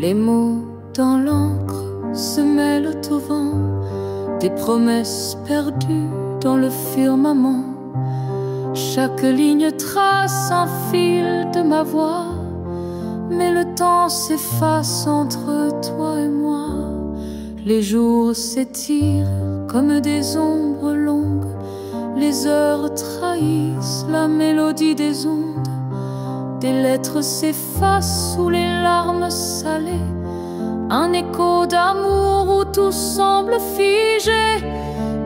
Les mots dans l'encre se mêlent au vent, des promesses perdues dans le firmament. Chaque ligne trace un fil de ma voix, mais le temps s'efface entre toi et moi. Les jours s'étirent comme des ombres longues, les heures trahissent la mélodie des ondes. Des lettres s'effacent sous les larmes salées, un écho d'amour où tout semble figé.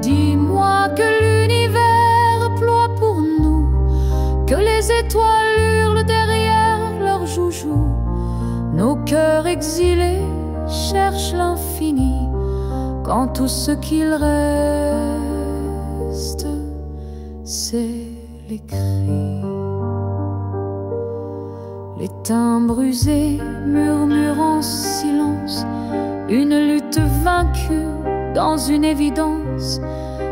Dis-moi que l'univers ploie pour nous, que les étoiles hurlent derrière leurs joujoux. Nos cœurs exilés cherchent l'infini, quand tout ce qu'il reste, c'est les cris. Les timbres usés murmurent en silence, une lutte vaincue dans une évidence.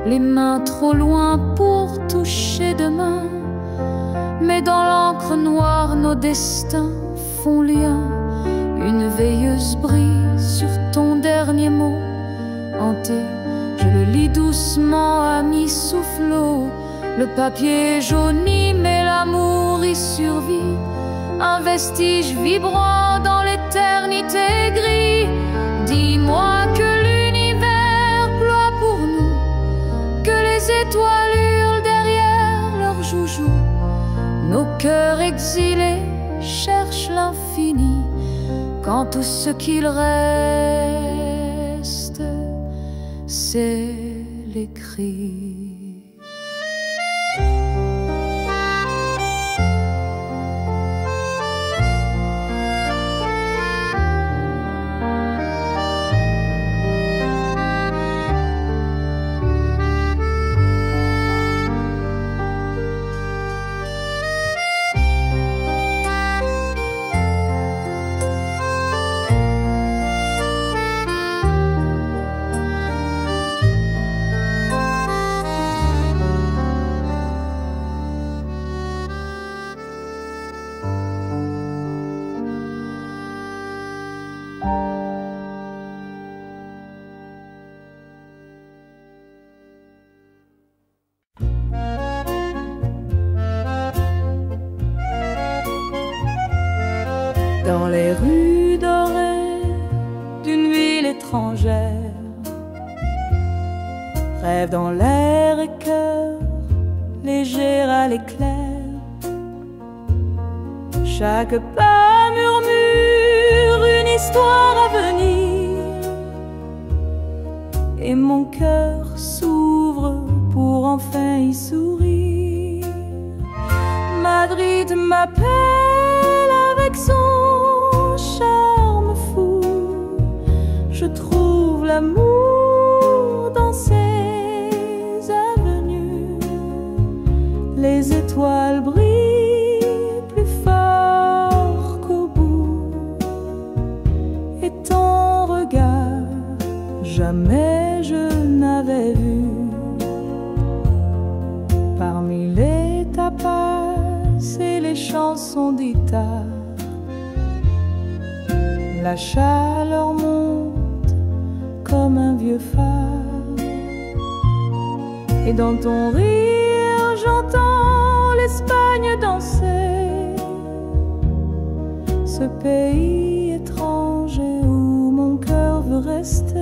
Les mains trop loin pour toucher demain, mais dans l'encre noire nos destins font lien. Une veilleuse brille sur ton dernier mot hanté, je le lis doucement à mi-soufflot. Le papier jauni mais l'amour y survit, un vestige vibrant dans l'éternité gris. Dis-moi que l'univers ploie pour nous, que les étoiles hurlent derrière leurs joujoux. Nos cœurs exilés cherchent l'infini, quand tout ce qu'il reste, c'est les cris. Dans les rues dorées d'une ville étrangère, rêve dans l'air et cœur léger à l'éclair. Chaque pas murmure une histoire à venir, et mon cœur s'ouvre pour enfin y sourire. Madrid m'appelle avec son charme fou, je trouve l'amour dans ses avenues. Les étoiles brillent plus fort qu'au bout, et ton regard jamais je n'avais vu. Parmi les tapas et les chansons d'Ita, la chaleur monte comme un vieux phare, et dans ton rire j'entends l'Espagne danser, ce pays étranger où mon cœur veut rester.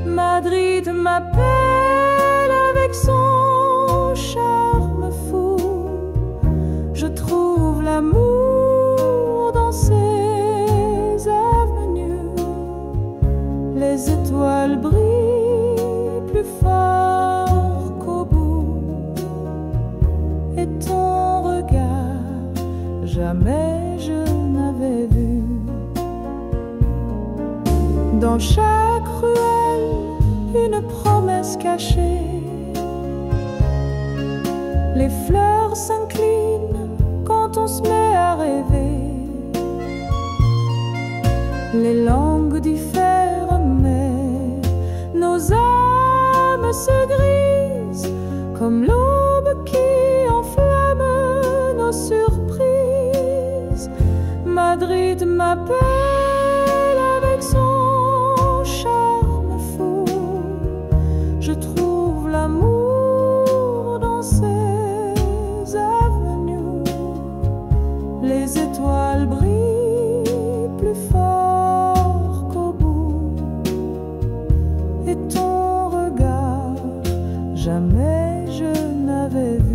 Madrid m'appelle avec son charme fou, je trouve l'amour dans ses avenues. Les étoiles brillent plus fort qu'au bout, et ton regard jamais je n'avais vu. Dans chaque ruelle une promesse cachée, les fleurs s'inclinent quand on se met à rêver. Les langues diffèrent mais nos âmes se grisent, comme l'aube qui enflamme nos surprises. Madrid m'appelle avec son charme fou. Je trouve l'amour dans ses avenues. Les étoiles brillent plus fort qu'au bout. Et ton regard, jamais je n'avais vu.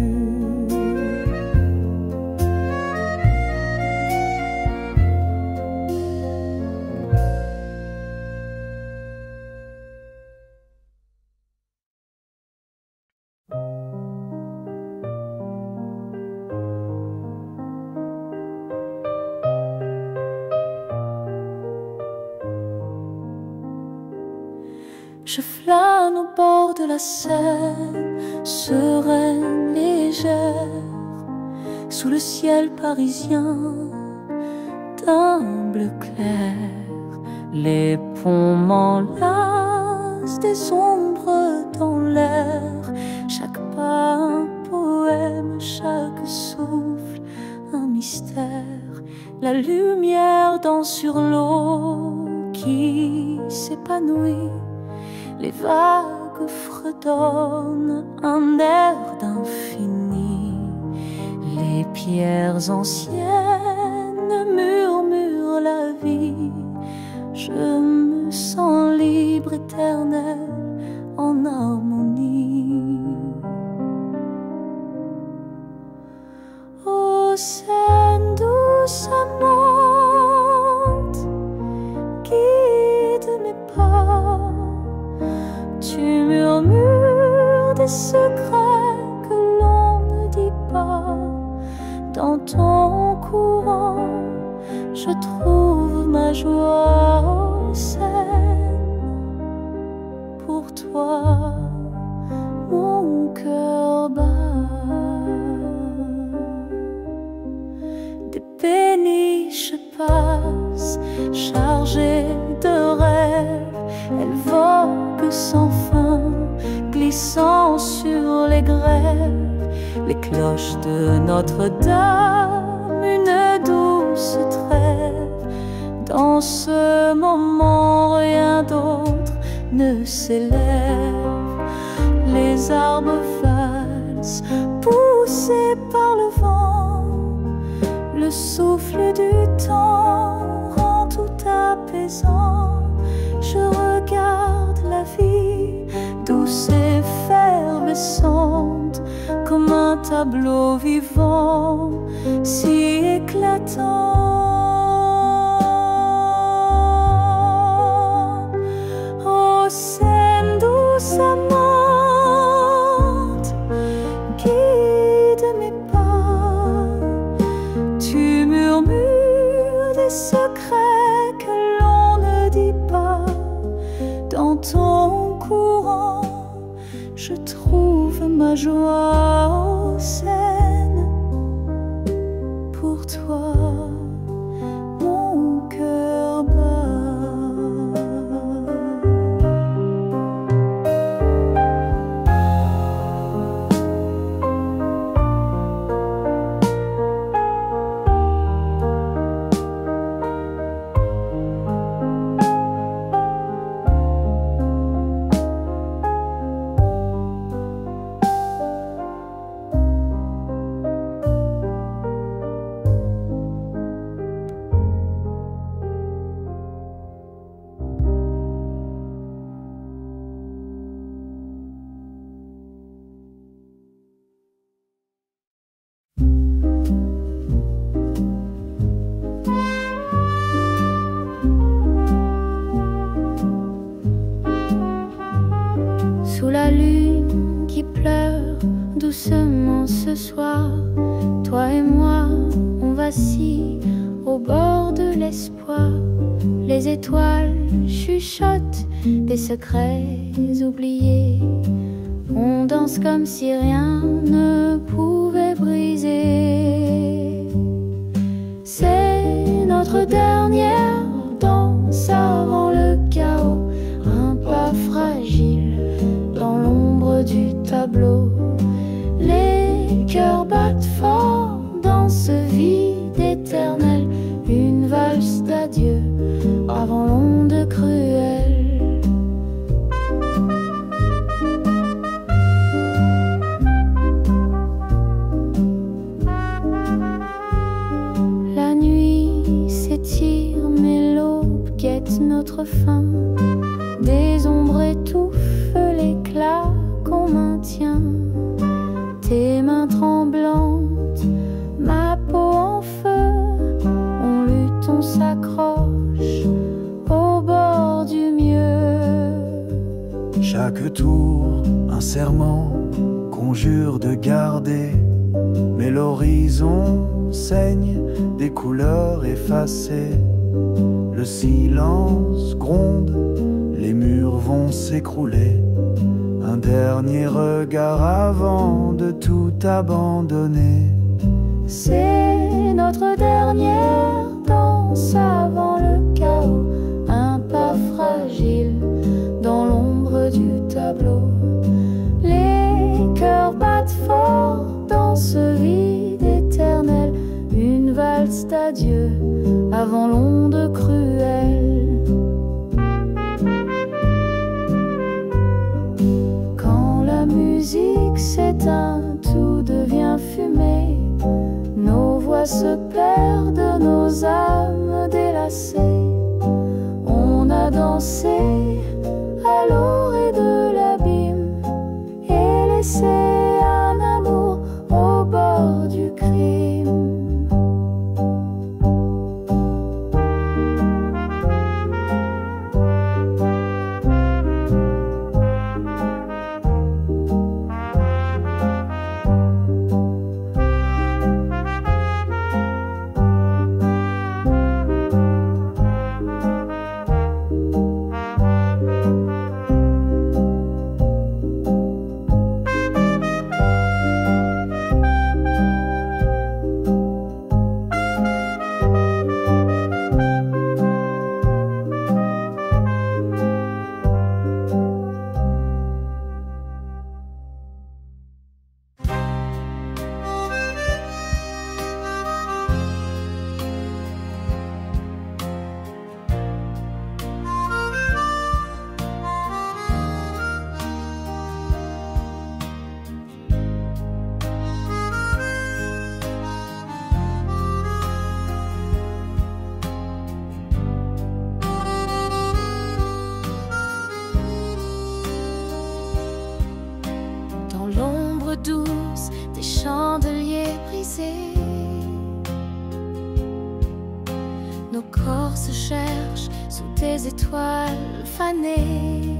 Je flâne au bord de la Seine, sereine, légère, sous le ciel parisien d'un bleu clair. Les ponts m'enlacent des ombres dans l'air. Chaque pas un poème, chaque souffle un mystère. La lumière danse sur l'eau qui s'épanouit. Les vagues fredonnent un air d'infini. Les pierres anciennes murmurent la vie. Je me sens libre, éternel, en harmonie. Ô Seine douce amante, guide mes pas. Tu murmures des secrets que l'on ne dit pas. Dans ton courant, je trouve ma joie. Ô Seine, pour toi, mon cœur bat. Des péniches passent, chargées de rêves. Elles voguent sans fin, glissant sur les grèves. Les cloches de Notre-Dame, une douce trêve. Dans ce moment, rien d'autre ne s'élève. Les arbres valsent, poussés par le vent. Le souffle du temps rend tout apaisant. Je regarde la vie, douce et effervescente, comme un tableau vivant, si éclatant. Ô Seine douce amante, guide mes pas. Tu murmures des secrets que l'on ne dit pas. Dans ton courant, je trouve ma joie. Ô Seine, pour toi, mon cœur bat. Sous la lune qui pleure doucement ce soir, toi et moi, on vacille au bord de l'espoir. Les étoiles chuchotent des secrets oubliés. On danse comme si rien ne pouvait briser. C'est notre dernière danse avant le chaos. Un pas fragile dans l'ombre du tableau. Les cœurs battent fort dans ce vide éternel. Une mettre fin. Des ombres étouffent l'éclat qu'on maintient. Tes mains tremblantes, ma peau en feu. On lutte, on s'accroche au bord du mieux. Chaque tour, un serment, conjure de garder. Mais l'horizon saigne des couleurs effacées. Le silence gronde, les murs vont s'écrouler. Un dernier regard avant de tout abandonner. C'est notre dernière danse avant le chaos. Un pas fragile dans l'ombre du tableau. Les cœurs battent fort dans ce vide éternel. Une valse d'adieu avant l'onde cruelle. Quand la musique s'éteint, tout devient fumée. Nos voix se perdent, nos âmes délacées. On a dansé à l'orée de l'abîme et laissé un amour au bord du crime. Douce des chandeliers brisés, nos corps se cherchent sous des étoiles fanées.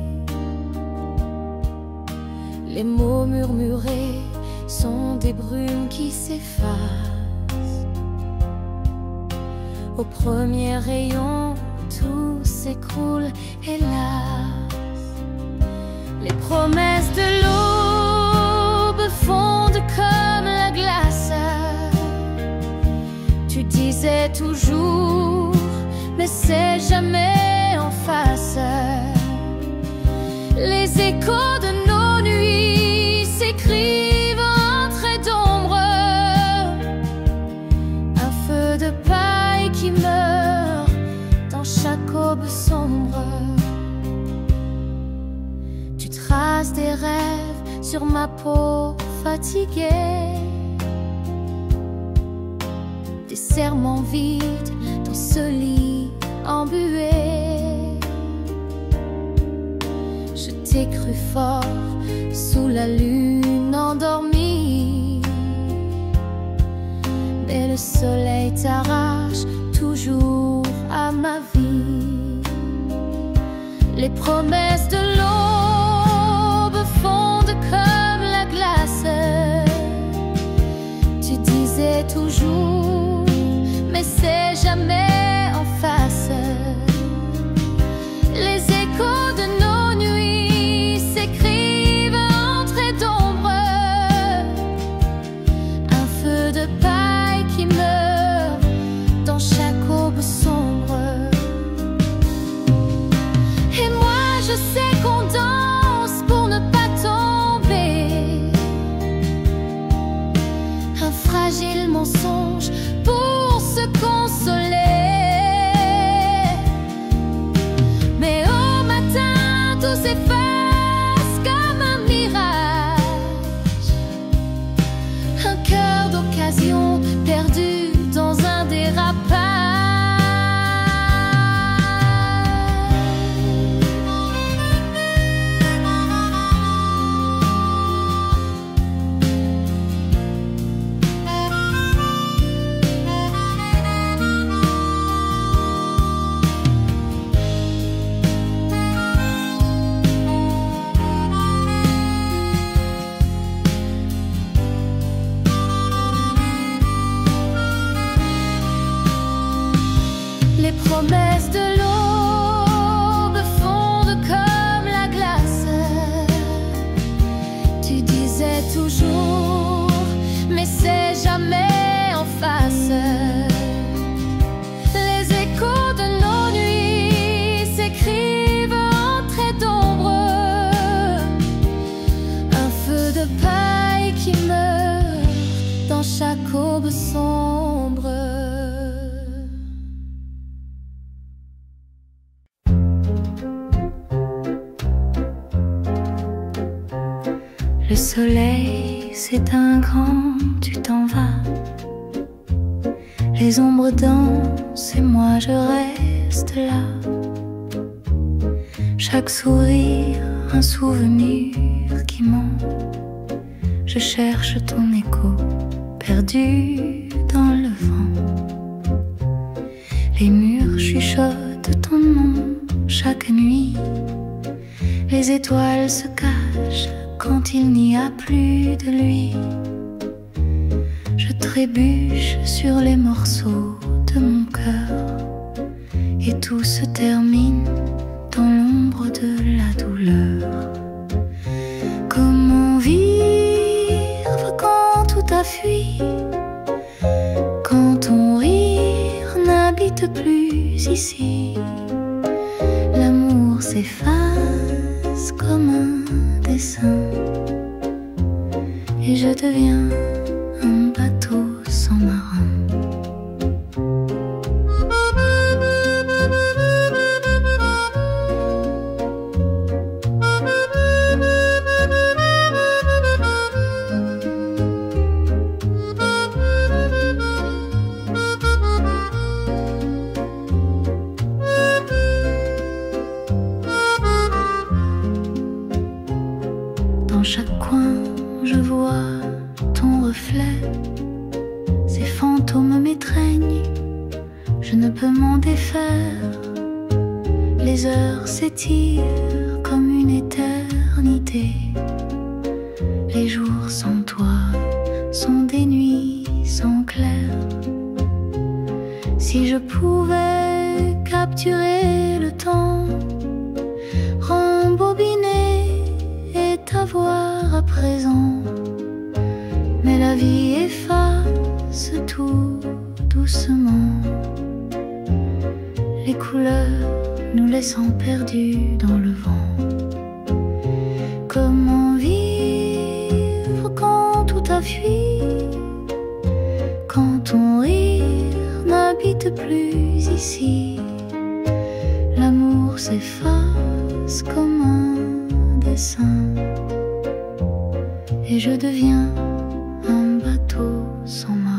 Les mots murmurés sont des brumes qui s'effacent. Au premier rayon, tout s'écroule, hélas. Les promesses de l'aube fondent comme la glace. Tu disais toujours, mais c'est jamais en face. Les échos de nos nuits s'écrivent en traits d'ombre. Un feu de paille qui meurt dans chaque aube sombre. Tu traces des rêves sur ma peau fatiguée, des serments vides dans ce lit embué. Je t'ai cru fort sous la lune endormie, mais le soleil t'arrache toujours à ma vie. Les promesses de l'aube fondent comme la glace. Tu disais toujours, mais c'est jamais en face. Les échos de nos nuits s'écrivent en traits d'ombre. Un feu de paille qui meurt dans chaque aube sombre. Et moi je sais qu'on danse pour ne pas tomber. Un fragile mensonge Les promesses de l'aube fondent comme la glace. Tu disais toujours, mais c'est jamais en face. Les échos de nos nuits s'écrivent en traits d'ombre. Un feu de paille qui meurt dans chaque aube sombre. Le soleil s'éteint grand, tu t'en vas. Les ombres dansent et moi je reste là. Chaque sourire, un souvenir qui ment. Je cherche ton écho, perdu dans le vent. Les murs chuchotent ton nom chaque nuit. Les étoiles se cachent quand il n'y a plus de lui. Je trébuche sur les morceaux de mon cœur et tout se termine dans l'ombre de la douleur. Comment vivre quand tout a fui, quand ton rire n'habite plus ici? L'amour s'efface comme un dessin et je deviens un bateau sans marin. Dans chaque coin, je vois ton reflet. Ces fantômes m'étreignent, je ne peux m'en défaire. Les heures s'étirent comme une éternité. Les jours sans toi sont des nuits sans clair. Si je pouvais capturer le temps, rembobiner et t'avoir à présent, mais la vie efface tout doucement. Les couleurs nous laissant perdus dans le vent. Comment vivre quand tout a fui, quand ton rire n'habite plus ici? L'amour s'efface comme un dessin et je deviens un bateau sans marin.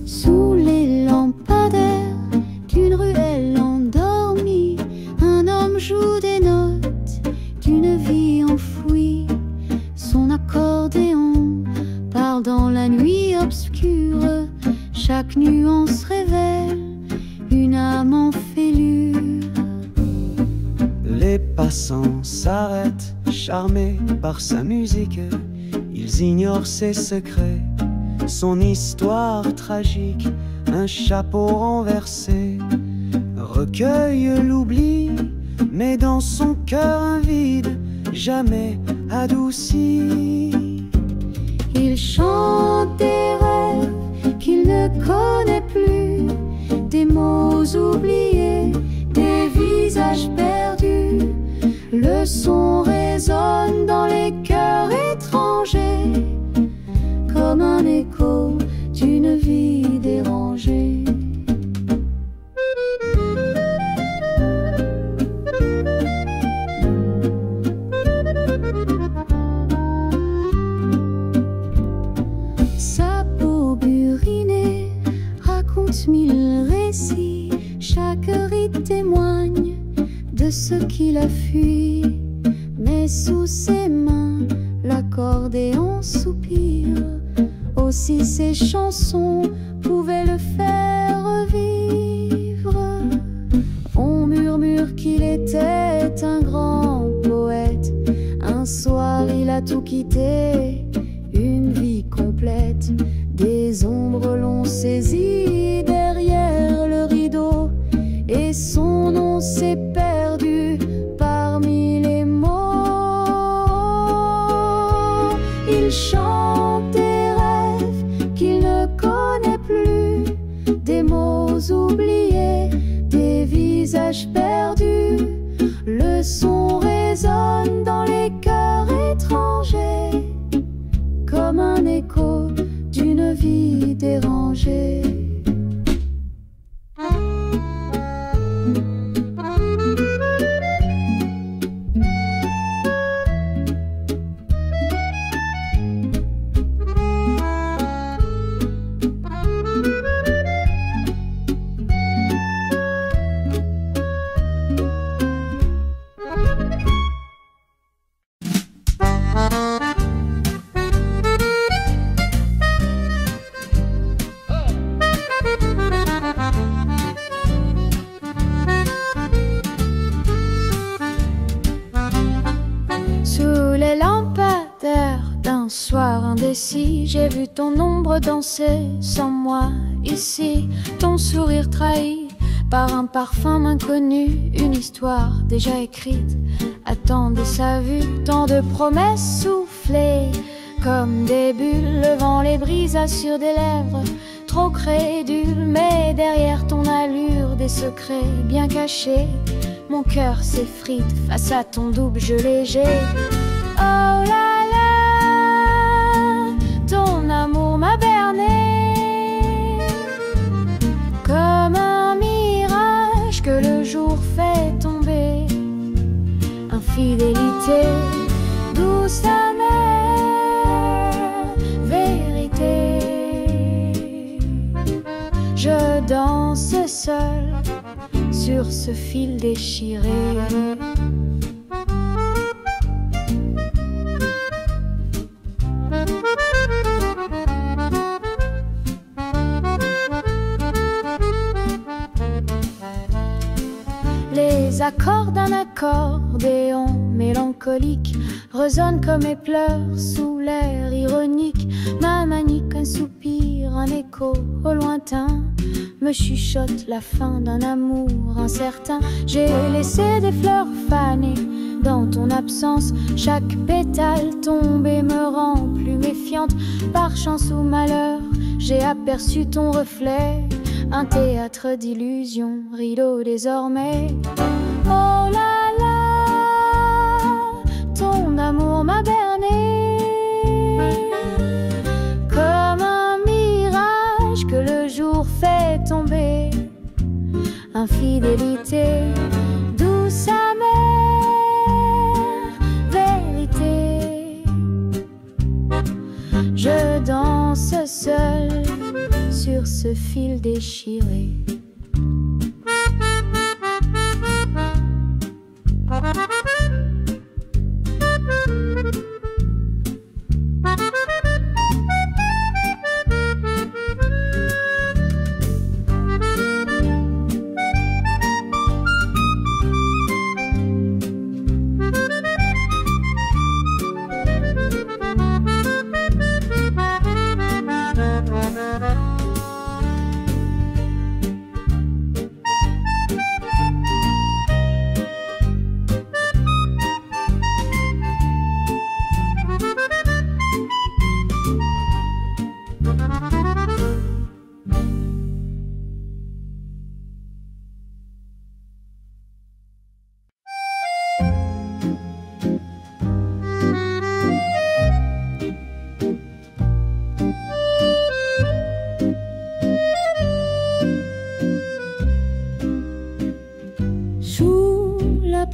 Sous les lampadaires d'une ruelle endormie, un homme joue des notes d'une vie enfouie. Son accordéon parle dans la nuit obscure. Chaque nuance révèle une âme en fêlure. Les passants s'arrêtent, charmés par sa musique. Ils ignorent ses secrets, son histoire tragique. Un chapeau renversé recueille l'oubli, mais dans son cœur un vide jamais adouci. Il chante des rêves qu'il ne connaît plus, des mots oubliés, des visages perdus. Le son résonne dans les cœurs étrangers, comme un écho d'une vie dérangée. sous ses mains l'accordéon soupire. Aussi ses chansons pouvaient le faire revivre. On murmure qu'il était un grand poète. Un soir il a tout quitté, une vie complète. Des ombres l'ont saisi derrière le rideau, et son nom s'est perdu parmi les mots. Il chante des rêves qu'il ne connaît plus, des mots oubliés, des visages perdus. Le son résonne dans les cœurs étrangers, comme un écho d'une vie dérangée. J'ai vu ton ombre danser sans moi ici, ton sourire trahi par un parfum inconnu, une histoire déjà écrite attendait sa vue. Tant de promesses soufflées comme des bulles, le vent les brisa sur des lèvres trop crédules. Mais derrière ton allure, des secrets bien cachés, mon cœur s'effrite face à ton double jeu léger. Oh là là, ton amour m'a berné comme un mirage que le jour fait tomber. Infidélité, douce amère vérité. Je danse seule sur ce fil déchiré. Les accords d'un accordéon mélancolique résonnent comme mes pleurs sous l'air ironique. Ma manique, un soupir, un écho au lointain me chuchote la fin d'un amour incertain. J'ai laissé des fleurs fanées dans ton absence. Chaque pétale tombée me rend plus méfiante. Par chance ou malheur, j'ai aperçu ton reflet. Un théâtre d'illusions, rideau désormais. Oh là là, ton amour m'a berné comme un mirage que le jour fait tomber. Infidélité, douce amère vérité. Je danse seule sur ce fil déchiré.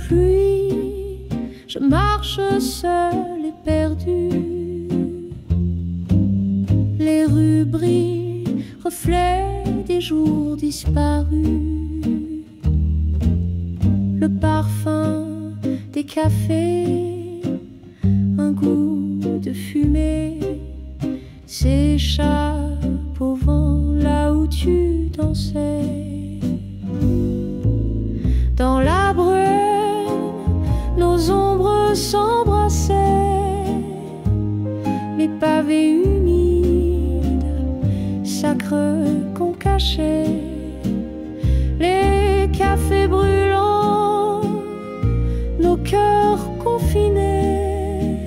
Pluie, je marche seule et perdue. Les rues brillent, reflets des jours disparus. Le parfum des cafés fumée s'échappe au vent là où tu dansais. Dans la brume, nos ombres s'embrassaient, les pavés humides, sacres qu'on cachait, les cafés brûlants, nos cœurs confinés,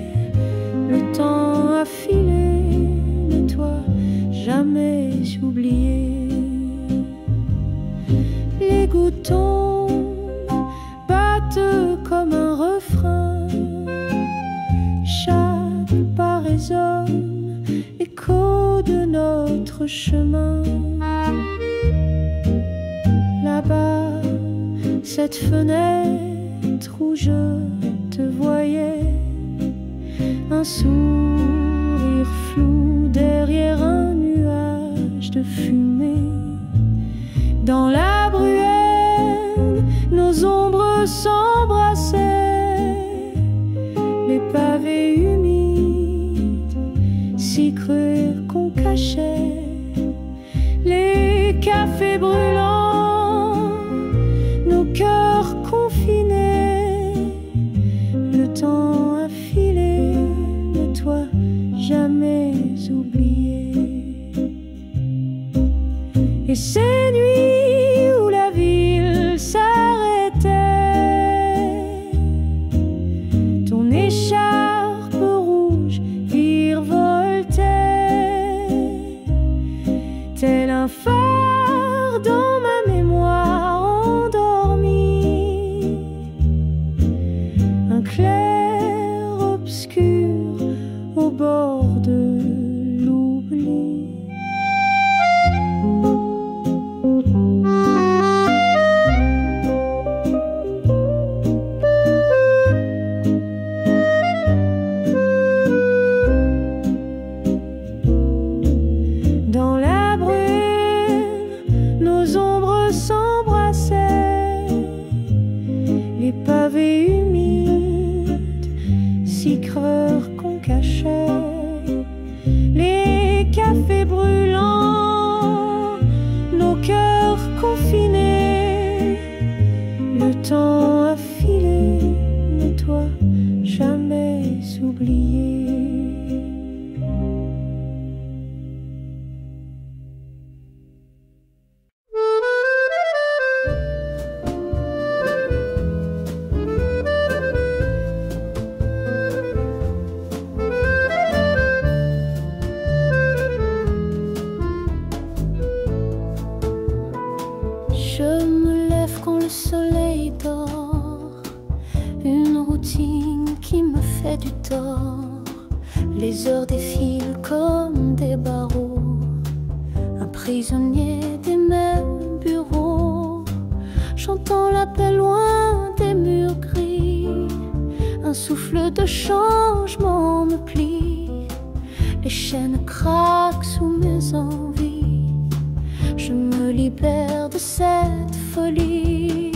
le temps a filé, mais toi jamais oublié. Les gouttes tombent, battent comme un refrain, chaque pas résonne, écho de notre chemin. Là-bas, cette fenêtre où je te voyais, un sourire flou derrière un nuage de fumée. Dans la bruelle, nos ombres s'embrassaient, les pavés humides, si creux qu'on cachait, les cafés brûlants, nos cœurs confinés, le temps a filé, mais toi jamais oublié. Et ces nuits où la ville s'arrêtait, ton écharpe rouge virevoltait, tel un phare dans ma mémoire endormie, un clair obscur au bord de l'oubli. Dans la brume, nos ombres s'embrassaient, les pavés humides, si creux qu'on cachait, les cafés brûlants, nos cœurs confinés, le temps a filé, mais toi jamais oublié. Je me lève quand le soleil dort, une routine qui me fait du tort. Les heures défilent comme des barreaux, un prisonnier des mêmes bureaux. J'entends l'appel loin des murs gris, un souffle de changement me plie. Les chaînes craquent sous mes envies, je me libère de cette folie.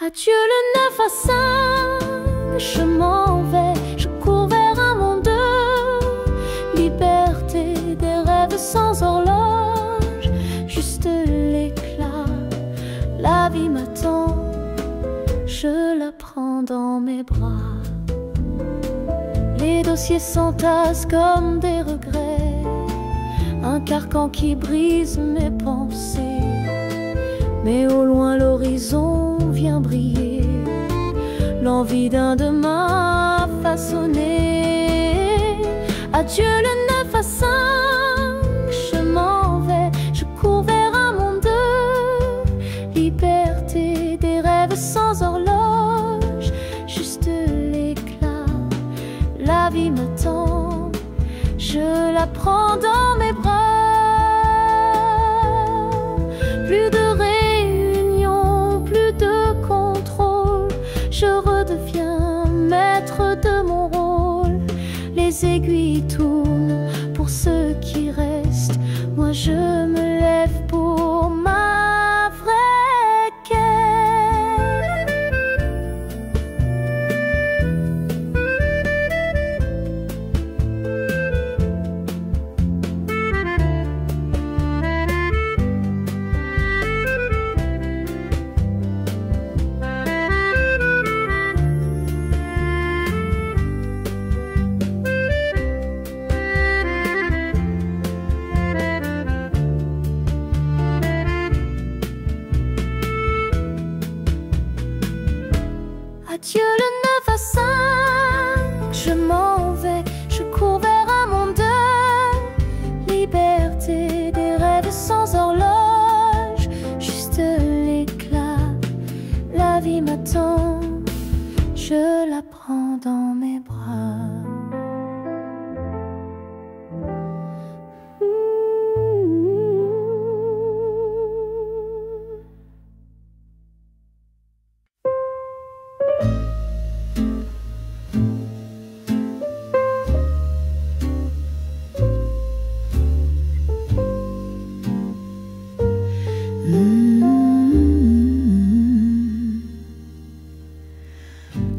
Adieu le 9 à 5, je m'en vais, je cours vers un monde de liberté, des rêves sans horloge, juste l'éclat. La vie m'attend, je la prends dans mes bras. Les dossiers s'entassent comme des regrets, un carcan qui brise mes pensées. Mais au loin l'horizon vient briller, l'envie d'un demain façonné. Adieu le 9 à 5, je m'en vais, je cours vers un monde de liberté, des rêves sans horloge, juste l'éclat. La vie m'attend, je la prends dans mes bras. Plus de réunion, plus de contrôle, je redeviens maître de mon rôle. Les aiguilles tournent pour ceux qui restent, moi je me lève pour ma vraie quête. je m'en vais, je cours vers un monde de liberté, des rêves sans horloge, juste l'éclat. La vie m'attend, je la prends dans mes bras.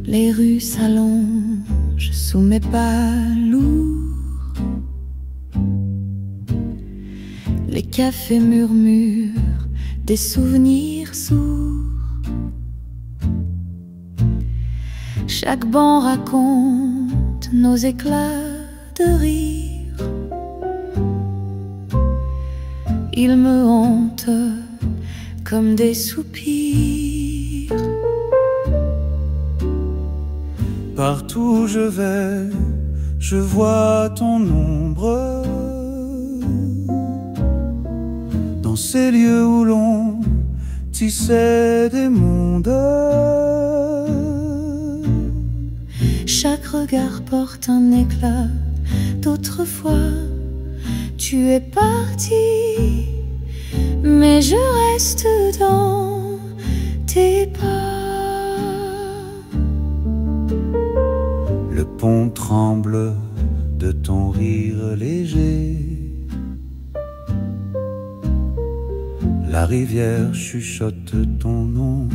Les rues s'allongent sous mes pas lourds. Les cafés murmurent des souvenirs sourds. Chaque banc raconte nos éclats de rire. Ils me hantent comme des soupirs. Partout où je vais, je vois ton ombre. Dans ces lieux où l'on tissait des mondes. Chaque regard porte un éclat d'autrefois. Tu es parti, mais je reste dans tes pas. Le pont tremble de ton rire léger. La rivière chuchote ton nom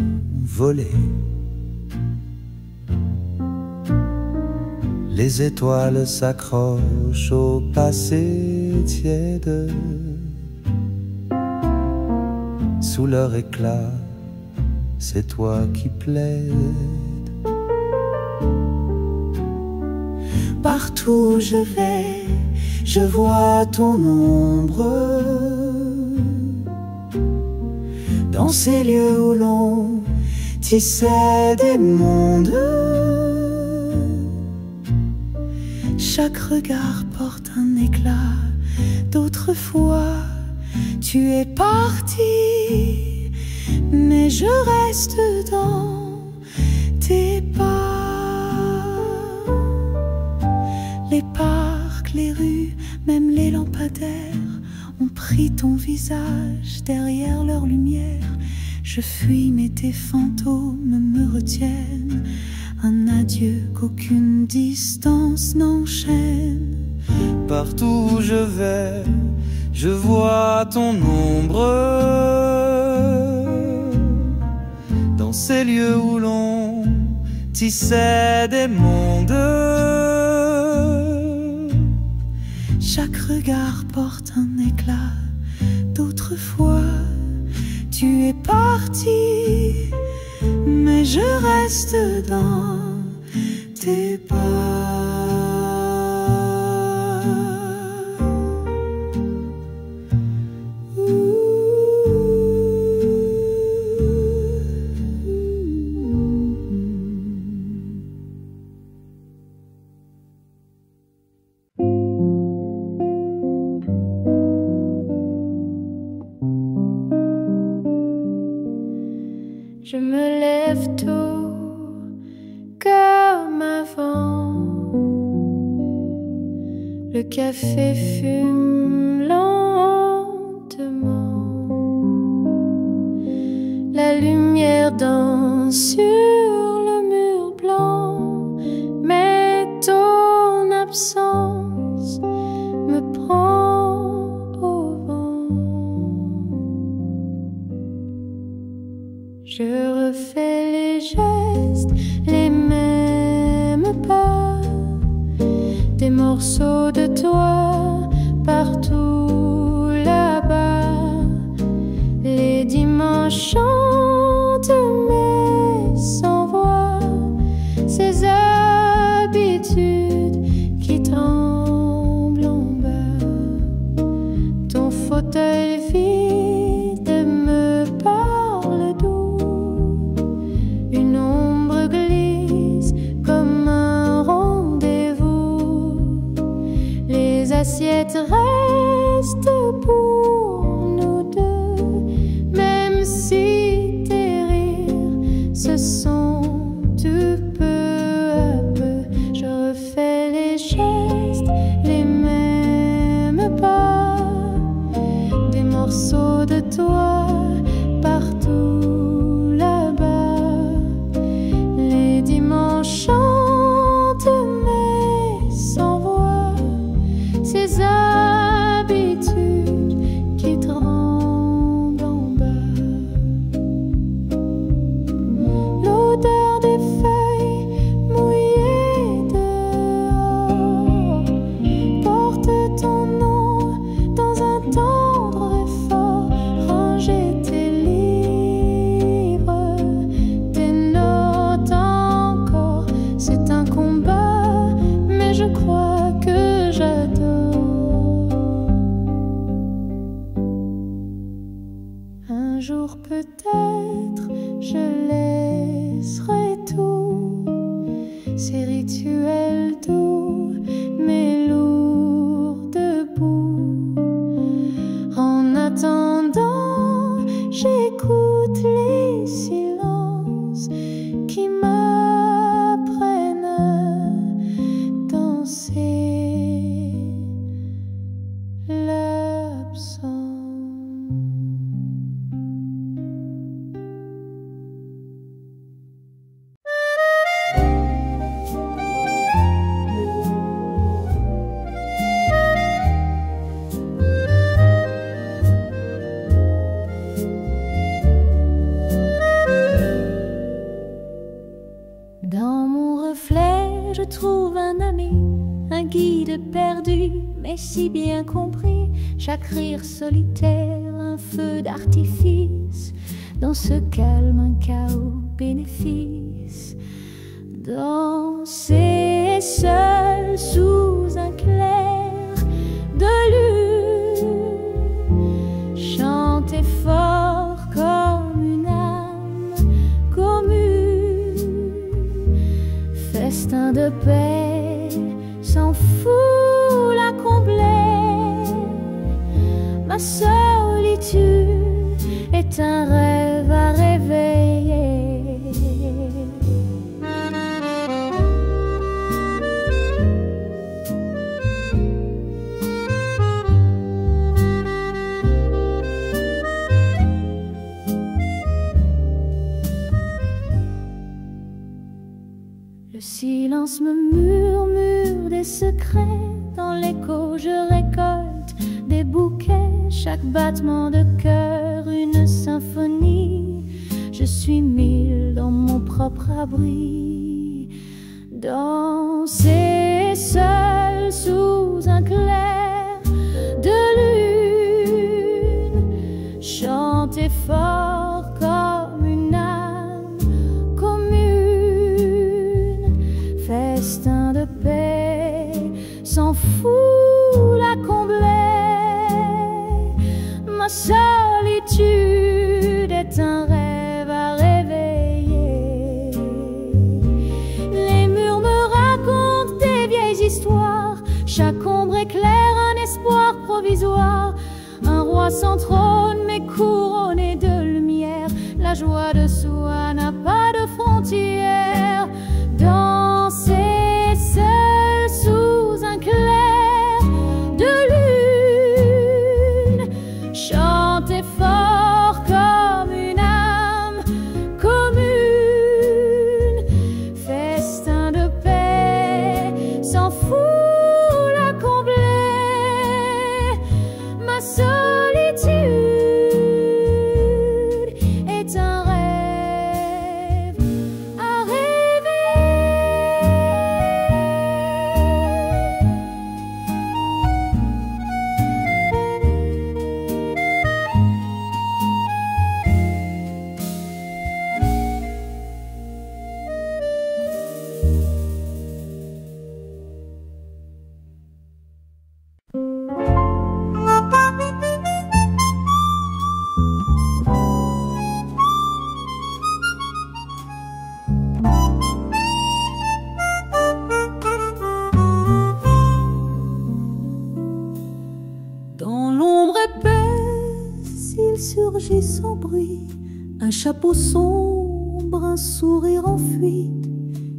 volé. Les étoiles s'accrochent au passé tiède. Sous leur éclat, c'est toi qui plaides. Partout où je vais, je vois ton ombre. Dans ces lieux où l'on tissait des mondes. Chaque regard porte un éclat d'autrefois. Tu es parti, mais je reste dans tes pas. Les parcs, les rues, même les lampadaires ont pris ton visage derrière leur lumière. Je fuis mais tes fantômes me retiennent. Un adieu qu'aucune distance n'enchaîne. Partout où je vais, je vois ton ombre. Dans ces lieux où l'on tissait des mondes. Chaque regard porte un éclat d'autrefois. Tu es parti, mais je reste dans tes pas. Je me lève tôt comme avant. Le café fume lentement. La lumière danse sur le mur blanc. Mais ton absence me prend au vent. Je refais les gestes, les mêmes pas. Des morceaux de toi partout là-bas. Les dimanches chantent mais sans voix. Ces habitudes qui tremblent en bas. Ton fauteuil vide me parle doux. Une ombre glisse comme un rendez-vous. fête reste pour nous deux, même si tes rires se sont tout peu à peu. Je refais les gestes, les mêmes pas, des morceaux de toi partout là-bas. Les dimanches chantent mais sans voix, ces habitudes qui te rendent en bas. L'odeur des feuilles mouillées dehors porte ton nom dans un tendre effort. Ranger tes livres, tes notes encore, c'est un combat, mais je crois que j'adore. Un jour peut-être je laisserai tout, ces rituels doux mais lourds debout. En attendant, j'écoute les silences qui m'apprennent à danser l'absence. Dans mon reflet, je trouve un ami, un guide perdu, mais si bien compris. Chaque rire solitaire, un feu d'artifice, dans ce calme, un chaos bénéfice. Danser seul sous un clair de lune, chanter fort comme une âme commune, festin de paix sans fou la combler. Ma solitude est un rêve à réveiller. Le silence me murmure des secrets. Dans l'écho je récolte des bouquets. Chaque battement de cœur une symphonie. Je suis mille dans mon propre abri. Danser seul sous un clair de lune, chanter fort comme une âme commune, festin de paix sans fou la combler. Ma solitude est un rêve à réveiller. Les murs me racontent des vieilles histoires. Chaque ombre éclaire un espoir provisoire. Un roi sans trône mais couronné de lumière. La joie de soi n'a pas de frontières. Danser seul sous un clair de lune, chanter fort comme une âme commune, festin de paix sans fou la combler. Ma solitude est un rêve à rêver. logis sans bruit, un chapeau sombre, un sourire en fuite.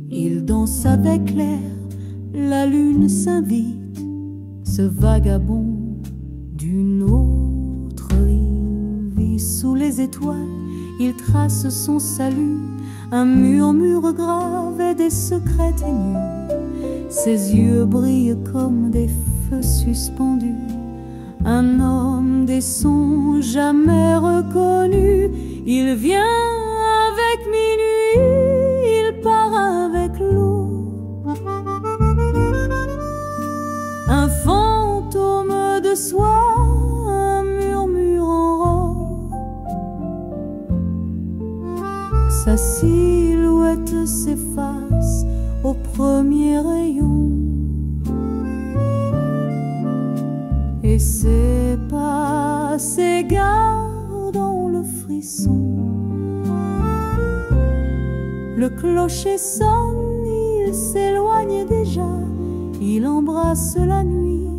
Il danse avec l'air, la lune s'invite, ce vagabond d'une autre rive vit sous les étoiles. Il trace son salut, un murmure grave et des secrets ténus. Ses yeux brillent comme des feux suspendus. Un homme des sons jamais reconnus. Il vient avec minuit, il part avec l'eau. Un fantôme de soie, un murmure en robe. Sa silhouette s'efface au premier rayon, et ses pas s'égarent dans le frisson. Le clocher sonne, il s'éloigne déjà. Il embrasse la nuit,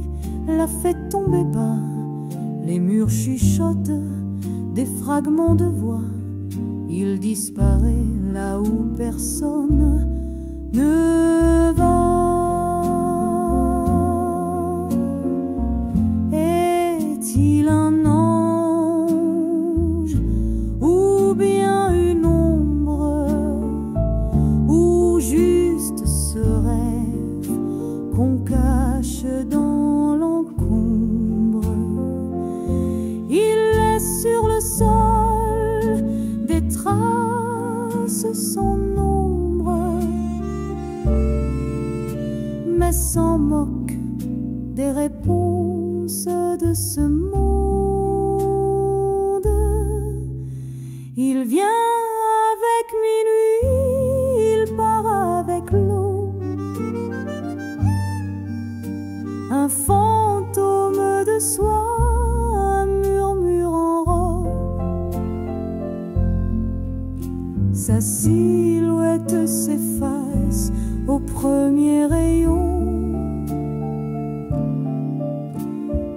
la fait tomber bas. Les murs chuchotent des fragments de voix. Il disparaît là où personne ne va. Est-il un ange ou bien une ombre, ou juste ce rêve qu'on cache dans l'encombre? Il laisse sur le sol des traces sans nombre, mais s'en moque des réponses de ce monde. Il vient avec minuit, il part avec l'eau. Un fantôme de soie, un murmure en robe. Sa silhouette s'efface au premier rayon,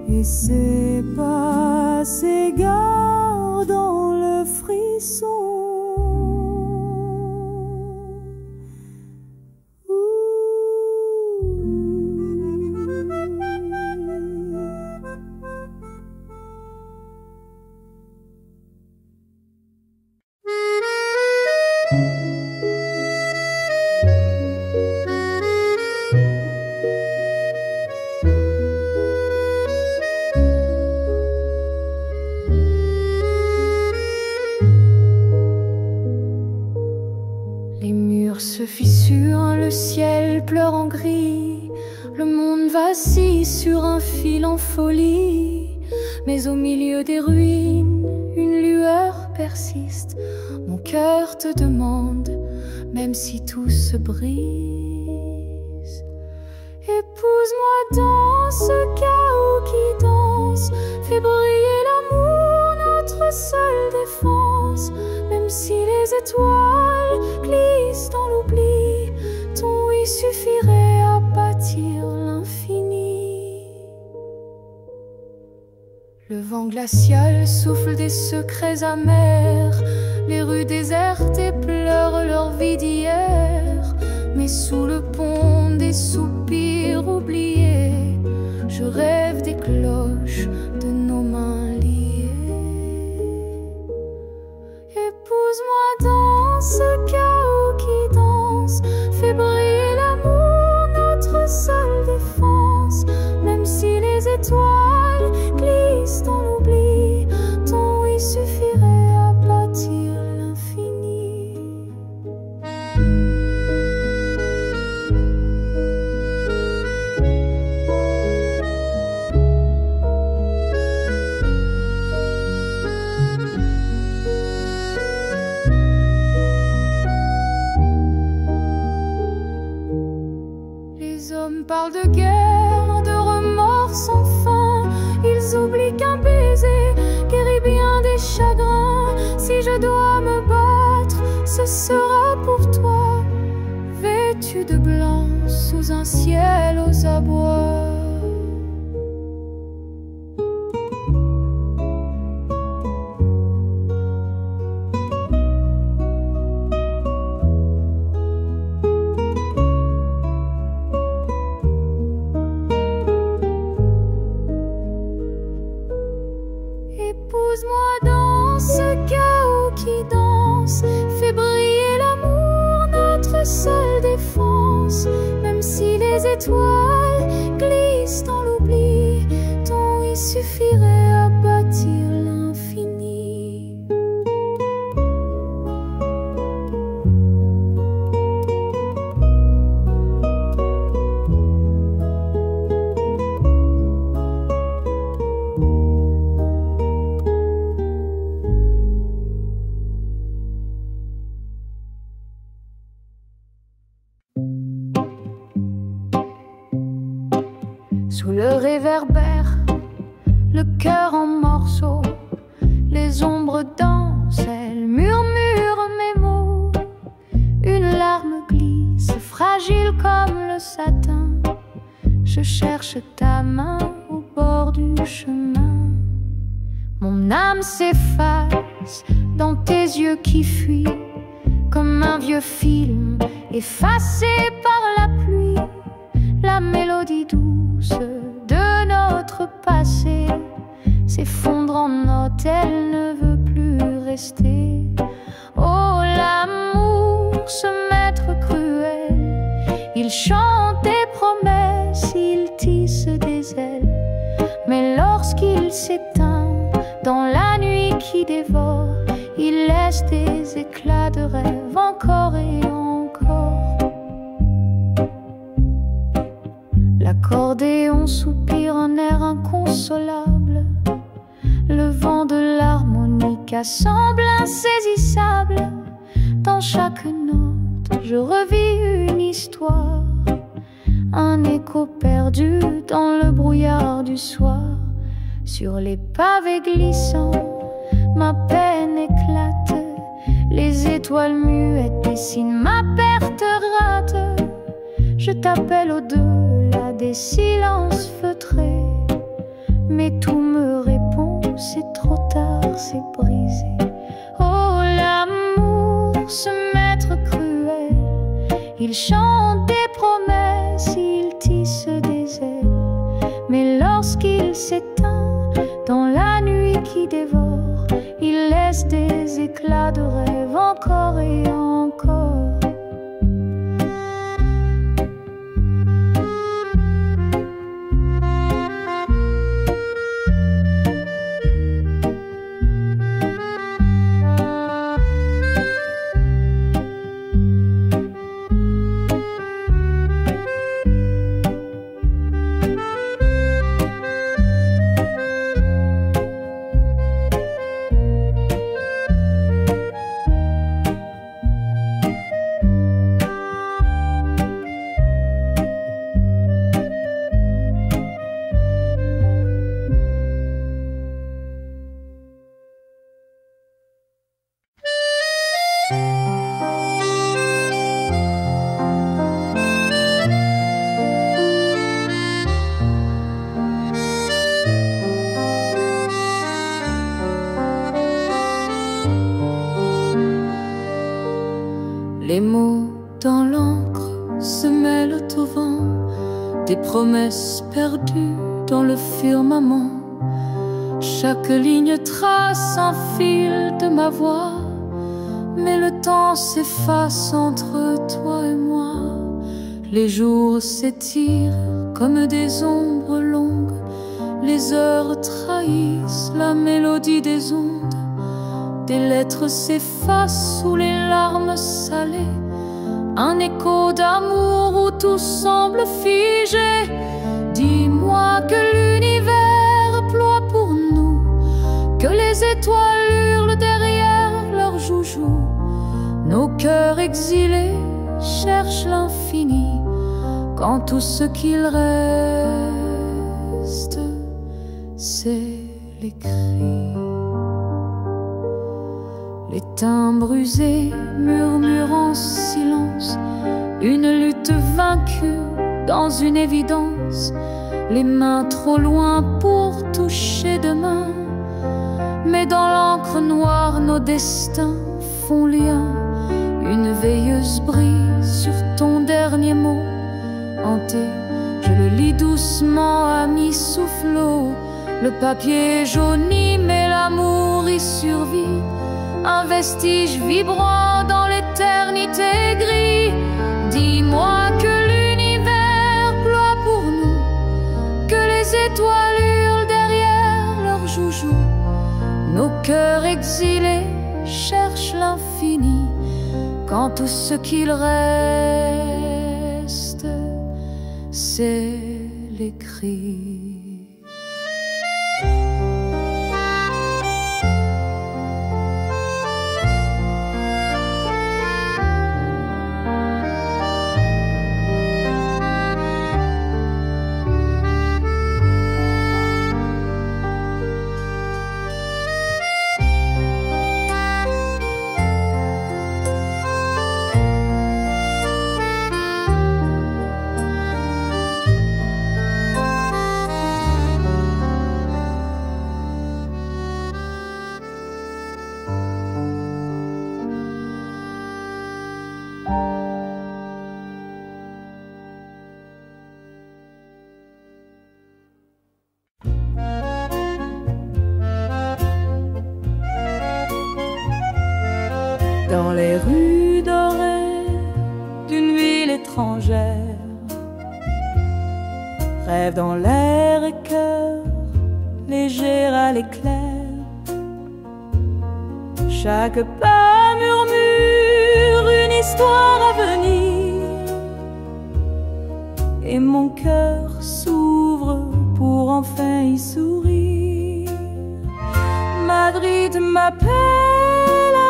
et ses pas s'égarent dans le frisson. Les murs se fissurent, le ciel pleure en gris, le monde vacille sur un fil en folie. Mais au milieu des ruines, une lueur persiste. Mon cœur te demande, même si tout se brise, épouse-moi dans ce chaos qui danse, fais briller l'amour, notre seule défense. Même si les étoiles glissent dans l'oubli, ton oui suffirait à bâtir l'infini. Le vent glacial souffle des secrets amers, les rues désertes pleurent leur vie d'hier. Mais sous le pont des soupirs oubliés, je rêve des cloches de nos mains liées. Épouse-moi dans ce chaos qui danse, fais briller l'amour, notre seule défense. Même si les étoiles glissent dans l'oubli, ton oui suffirait à bâtir l'infini. Les hommes parlent de guerre, de remords sans fin. Ils oublient qu'un baiser guérit bien des chagrins. Si je dois me battre, ce sera pour toi, vêtu de blanc sous un ciel aux abois. Même si les étoiles glissent dans l'oubli, ton il suffirait à bâtir l'infini. Sous le réverbère, le cœur en morceaux, les ombres dansent, elles murmurent mes mots. Une larme glisse, fragile comme le satin. Je cherche ta main au bord du chemin. Mon âme s'efface dans tes yeux qui fuient, comme un vieux film effacé par la pluie. La mélodie douce de notre passé s'effondre en notes, elle ne veut plus rester. Oh, l'amour, ce maître cruel, il chante des promesses, il tisse des ailes. Mais lorsqu'il s'éteint dans la nuit qui dévore, il laisse des éclats de rêve encore et encore. L'accordéon soupire un air inconsolable. Le vent de l'harmonica semble insaisissable. Dans chaque note, je revis une histoire, un écho perdu dans le brouillard du soir. Sur les pavés glissants, ma peine éclate. Les étoiles muettes dessinent ma perte rate. Je t'appelle au-delà des silences feutrés, mais tout me répond, c'est trop tard, c'est brisé. Oh, l'amour, ce maître cruel, il chante des promesses, il tisse des ailes. Mais lorsqu'il s'éteint dans la nuit qui dévore, il laisse des éclats de rêve encore et encore. Les mots dans l'encre se mêlent au vent, des promesses perdues dans le firmament. Chaque ligne trace un fil de ma voix, mais le temps s'efface entre toi et moi. Les jours s'étirent comme des ombres longues, les heures trahissent la mélodie des ondes. Des lettres s'effacent sous les larmes salées, un écho d'amour où tout semble figé. Dis-moi que l'univers ploie pour nous, que les étoiles hurlent derrière leurs joujoux. Nos cœurs exilés cherchent l'infini, quand tout ce qu'il reste, c'est les cris. Les timbres usés murmurent en silence, une lutte vaincue dans une évidence. Les mains trop loin pour toucher demain, mais dans l'encre noire nos destins font lien. Une veilleuse brille sur ton dernier mot hanté, je le lis doucement à mi-soufflot. Le papier jauni mais l'amour y survit, un vestige vibrant dans l'éternité gris. Dis-moi que l'univers exilé cherche l'infini, quand tout ce qu'il reste, c'est les cris. Dans les rues dorées d'une ville étrangère, rêve dans l'air et cœur léger à l'éclair. Chaque pas murmure une histoire à venir, et mon cœur s'ouvre pour enfin y sourire. Madrid m'appelle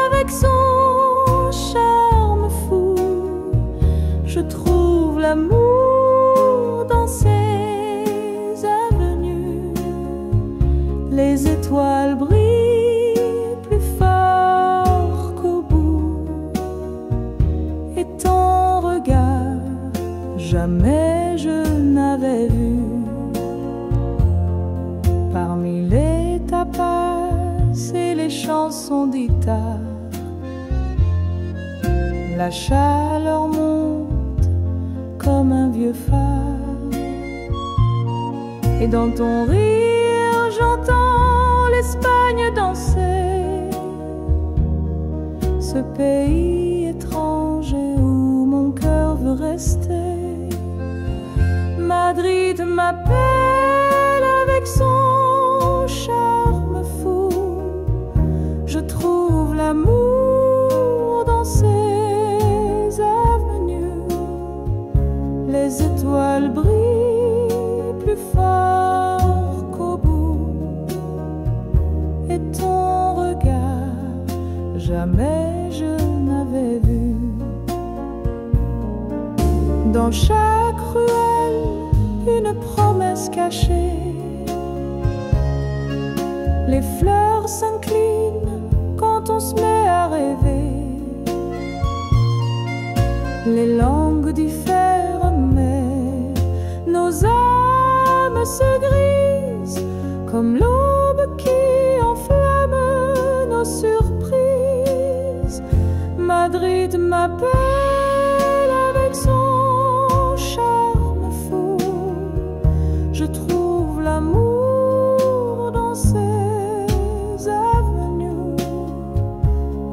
avec son charme fou. Je trouve l'amour dans ses avenues. Les étoiles brillent plus fort qu'au bout, et ton regard jamais je n'avais vu. Parmi les tapas et les chansons d'Ita, la chaleur monte comme un vieux phare, et dans ton rire j'entends l'Espagne danser, ce pays étranger où mon cœur veut rester. Madrid m'appelle avec son charme fou. Je trouve l'amour dans ses avenues. Les étoiles brillent plus fort qu'au bout, et ton regard jamais je n'avais vu. Dans chaque ruelle une promesse cachée, les fleurs s'inclinent quand on se met à rêver. Les langues diffèrent mais nos âmes se grisent, comme l'aube qui enflamme nos surprises. Madrid m'appelle avec son charme fou. Je trouve l'amour dans ses avenues.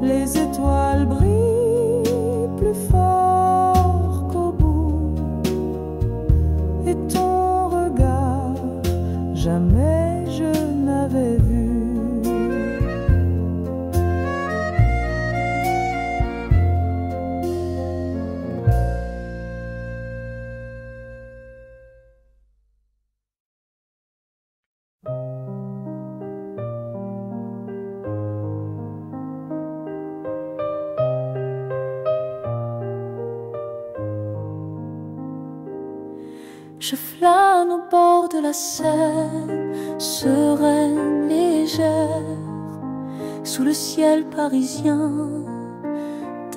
Les étoiles brillent plus fort qu'au bout, et ton regard jamais je n'avais vu. Je flâne au bord de la Seine, sereine, légère, sous le ciel parisien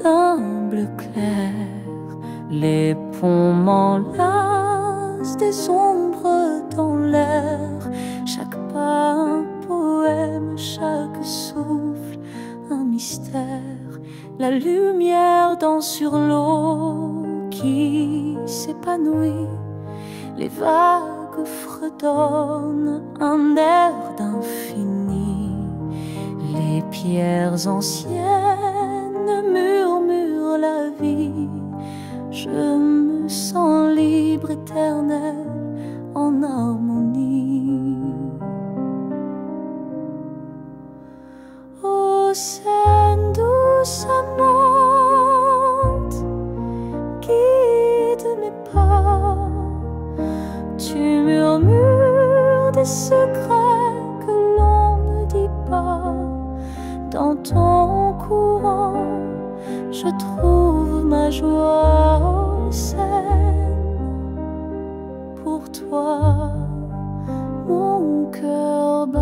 d'un bleu clair. Les ponts m'enlacent, des ombres dans l'air. Chaque pas un poème, chaque souffle un mystère. La lumière danse sur l'eau qui s'épanouit. Les vagues fredonnent un air d'infini. Les pierres anciennes murmurent la vie. Je me sens libre, éternel, en harmonie. Oh, secrets que l'on ne dit pas. Dans ton courant, je trouve ma joie au sein. Pour toi, mon cœur bat.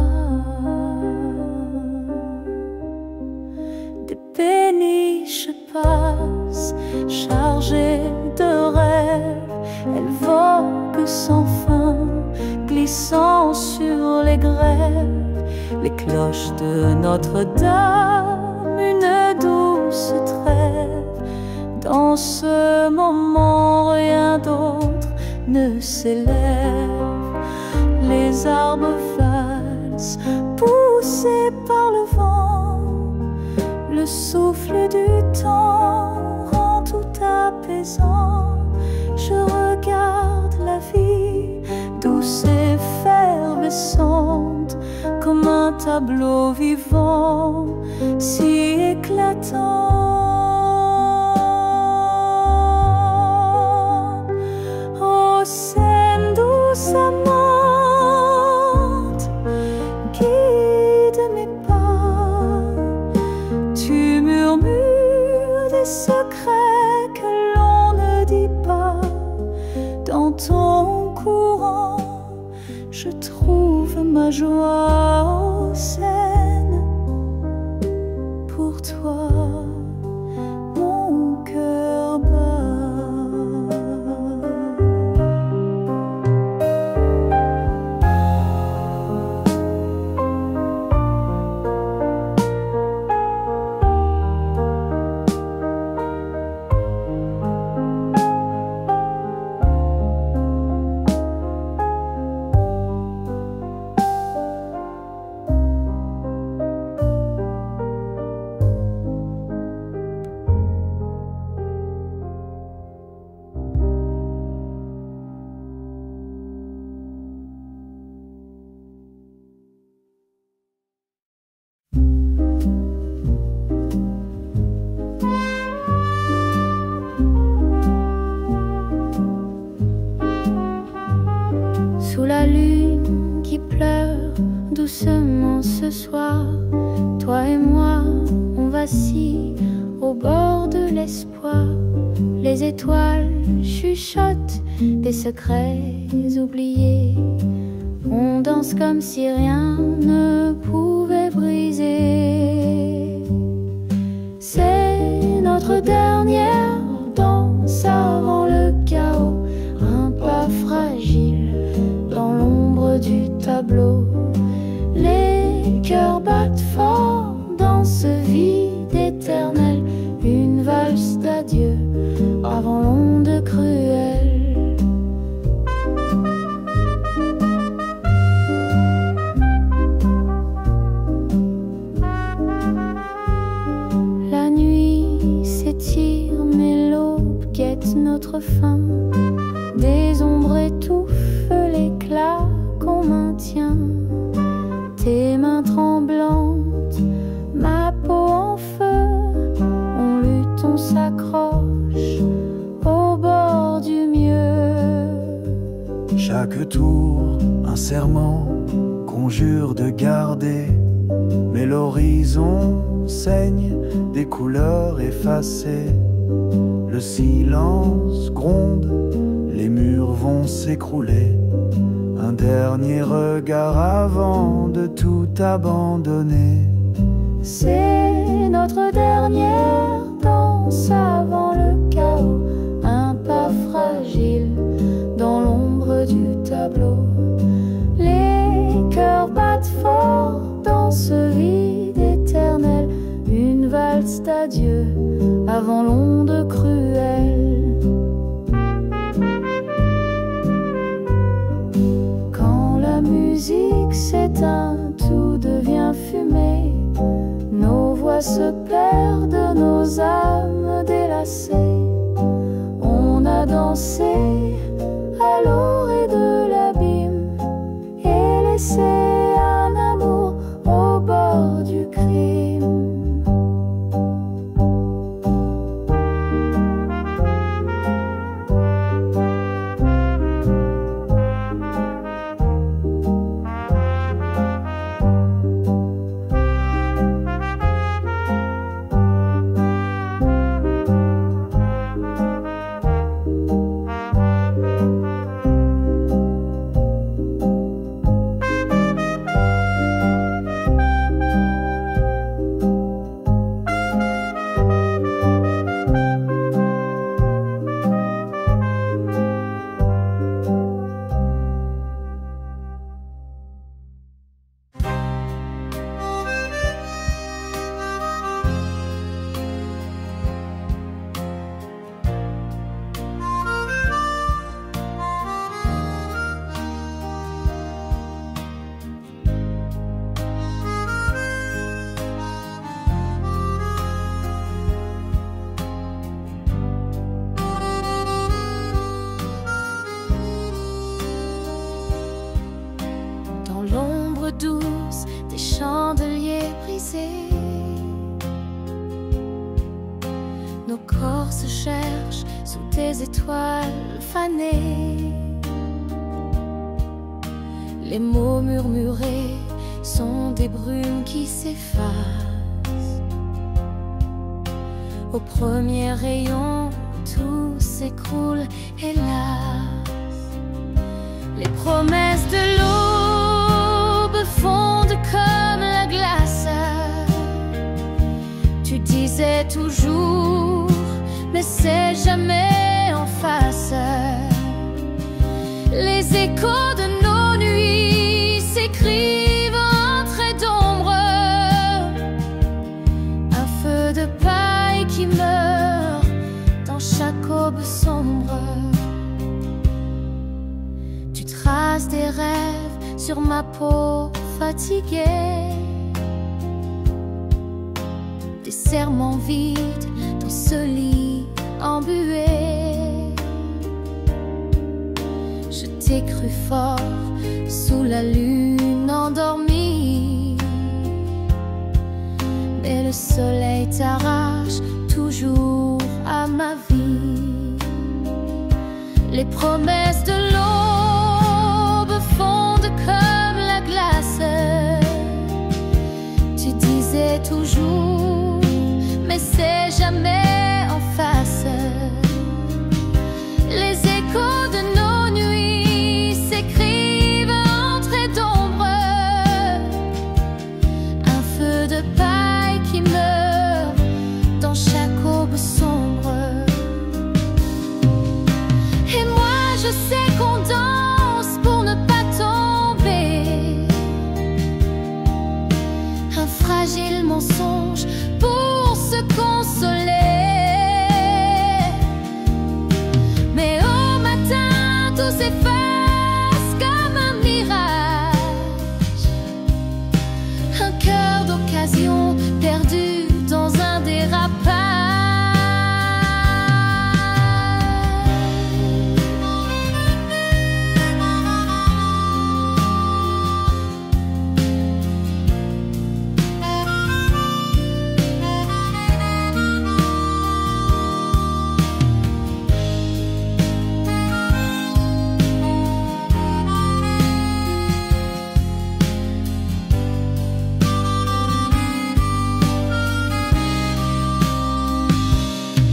Des péniches passent, chargées de rêves. Elles voguent sans fin, glissant sur les grèves. Les cloches de Notre-Dame, une douce trêve. Dans ce moment, rien d'autre ne s'élève. Les arbres valsent, poussés par le vent. Le souffle du temps rend tout apaisant. Je regarde la vie, douce et effervescente, comme un tableau vivant, si éclatant. Ô Seine douce amante, guide mes pas. Tu murmures des secrets que l'on ne dit pas. Dans ton courant, je trouve ma joie au Seine. Pour toi, mon cœur bat. Sous la lune qui pleure doucement ce soir, toi et moi, on vacille au bord de l'espoir. Les étoiles chuchotent des secrets oubliés. On danse comme si rien ne pouvait briser. C'est notre dernière danse avant le chaos. Un pas fragile dans l'ombre du tableau. Les cœurs battent fort dans ce vide éternel. Une valse d'adieu avant l'onde cruelle. La nuit s'étire mais l'aube guette notre fin. Des ombres étouffent l'éclat qu'on maintient. Tes mains tremblantes, ma peau en feu. On lutte, on s'accroche au bord du mieux. Chaque tour, un serment, conjure de garder. Mais l'horizon saigne des couleurs effacées. Le silence gronde, les murs vont s'écrouler. Un dernier regard avant de tout abandonner. C'est notre dernière danse avant le chaos. Un pas fragile dans l'ombre du tableau. Les cœurs battent fort dans ce vide éternel. Une valse d'adieu avant l'onde cruelle. La musique s'éteint, tout devient fumée. Nos voix se perdent, nos âmes délacées. On a dansé à l'orée de l'abîme et laissé un amour au bord du crime. l'ombre douce des chandeliers brisés. Nos corps se cherchent sous des étoiles fanées. Les mots murmurés sont des brumes qui s'effacent. Au premier rayon, tout s'écroule, hélas. Les promesses de l'aube fondent comme la glace. Tu disais toujours, mais c'est jamais en face. Les échos de nos nuits s'écrivent en traits d'ombre. Un feu de paille qui meurt dans chaque aube sombre. Tu traces des rêves sur ma peau fatiguée, des serments vides dans ce lit embué. Je t'ai cru fort sous la lune endormie, mais le soleil t'arrache toujours à ma vie. Les promesses de l'aube fondent comme la glace. Tu disais toujours, mais c'est jamais en face. Les échos de nos nuits s'écrivent en traits d'ombre. Un feu de paille qui meurt dans chaque aube sombre. Et moi je sais qu'on danse pour ne pas tomber. Un fragile mensonge pour se consoler. Mais au matin tout s'efface comme un mirage. Un cœur d'occasion perdu dans un dérapage.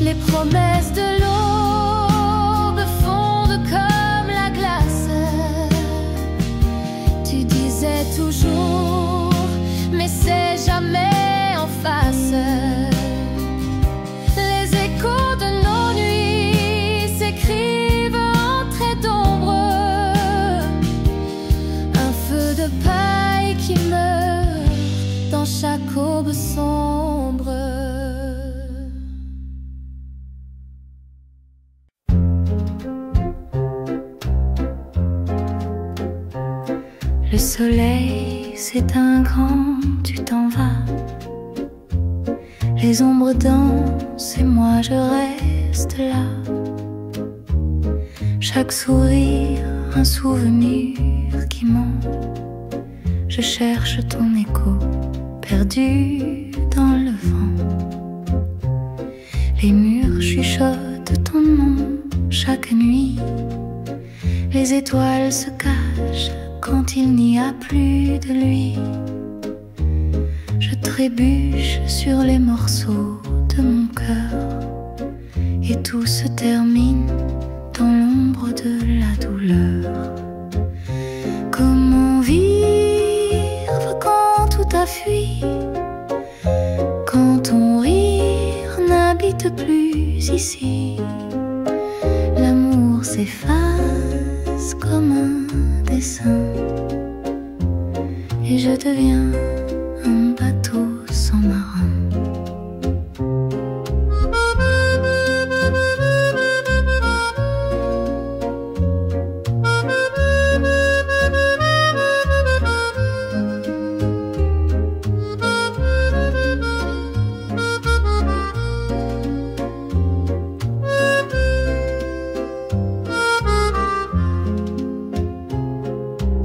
Les promesses de l'aube fondent comme la glace. Tu disais toujours, mais c'est jamais en face. Les échos de nos nuits s'écrivent en traits d'ombre. Un feu de paille qui meurt dans chaque aube sombre. Le soleil s'éteint grand, tu t'en vas. Les ombres dansent et moi je reste là. Chaque sourire, un souvenir qui monte. Je cherche ton écho, perdu dans le vent. Les murs chuchotent ton nom chaque nuit. Les étoiles se cachent quand il n'y a plus de lui. Je trébuche sur les morceaux de mon cœur et tout se termine dans l'ombre de la douleur. Comment vivre quand tout a fui, quand ton rire n'habite plus ici? L'amour s'efface comme un dessin et je deviens un bateau sans marin.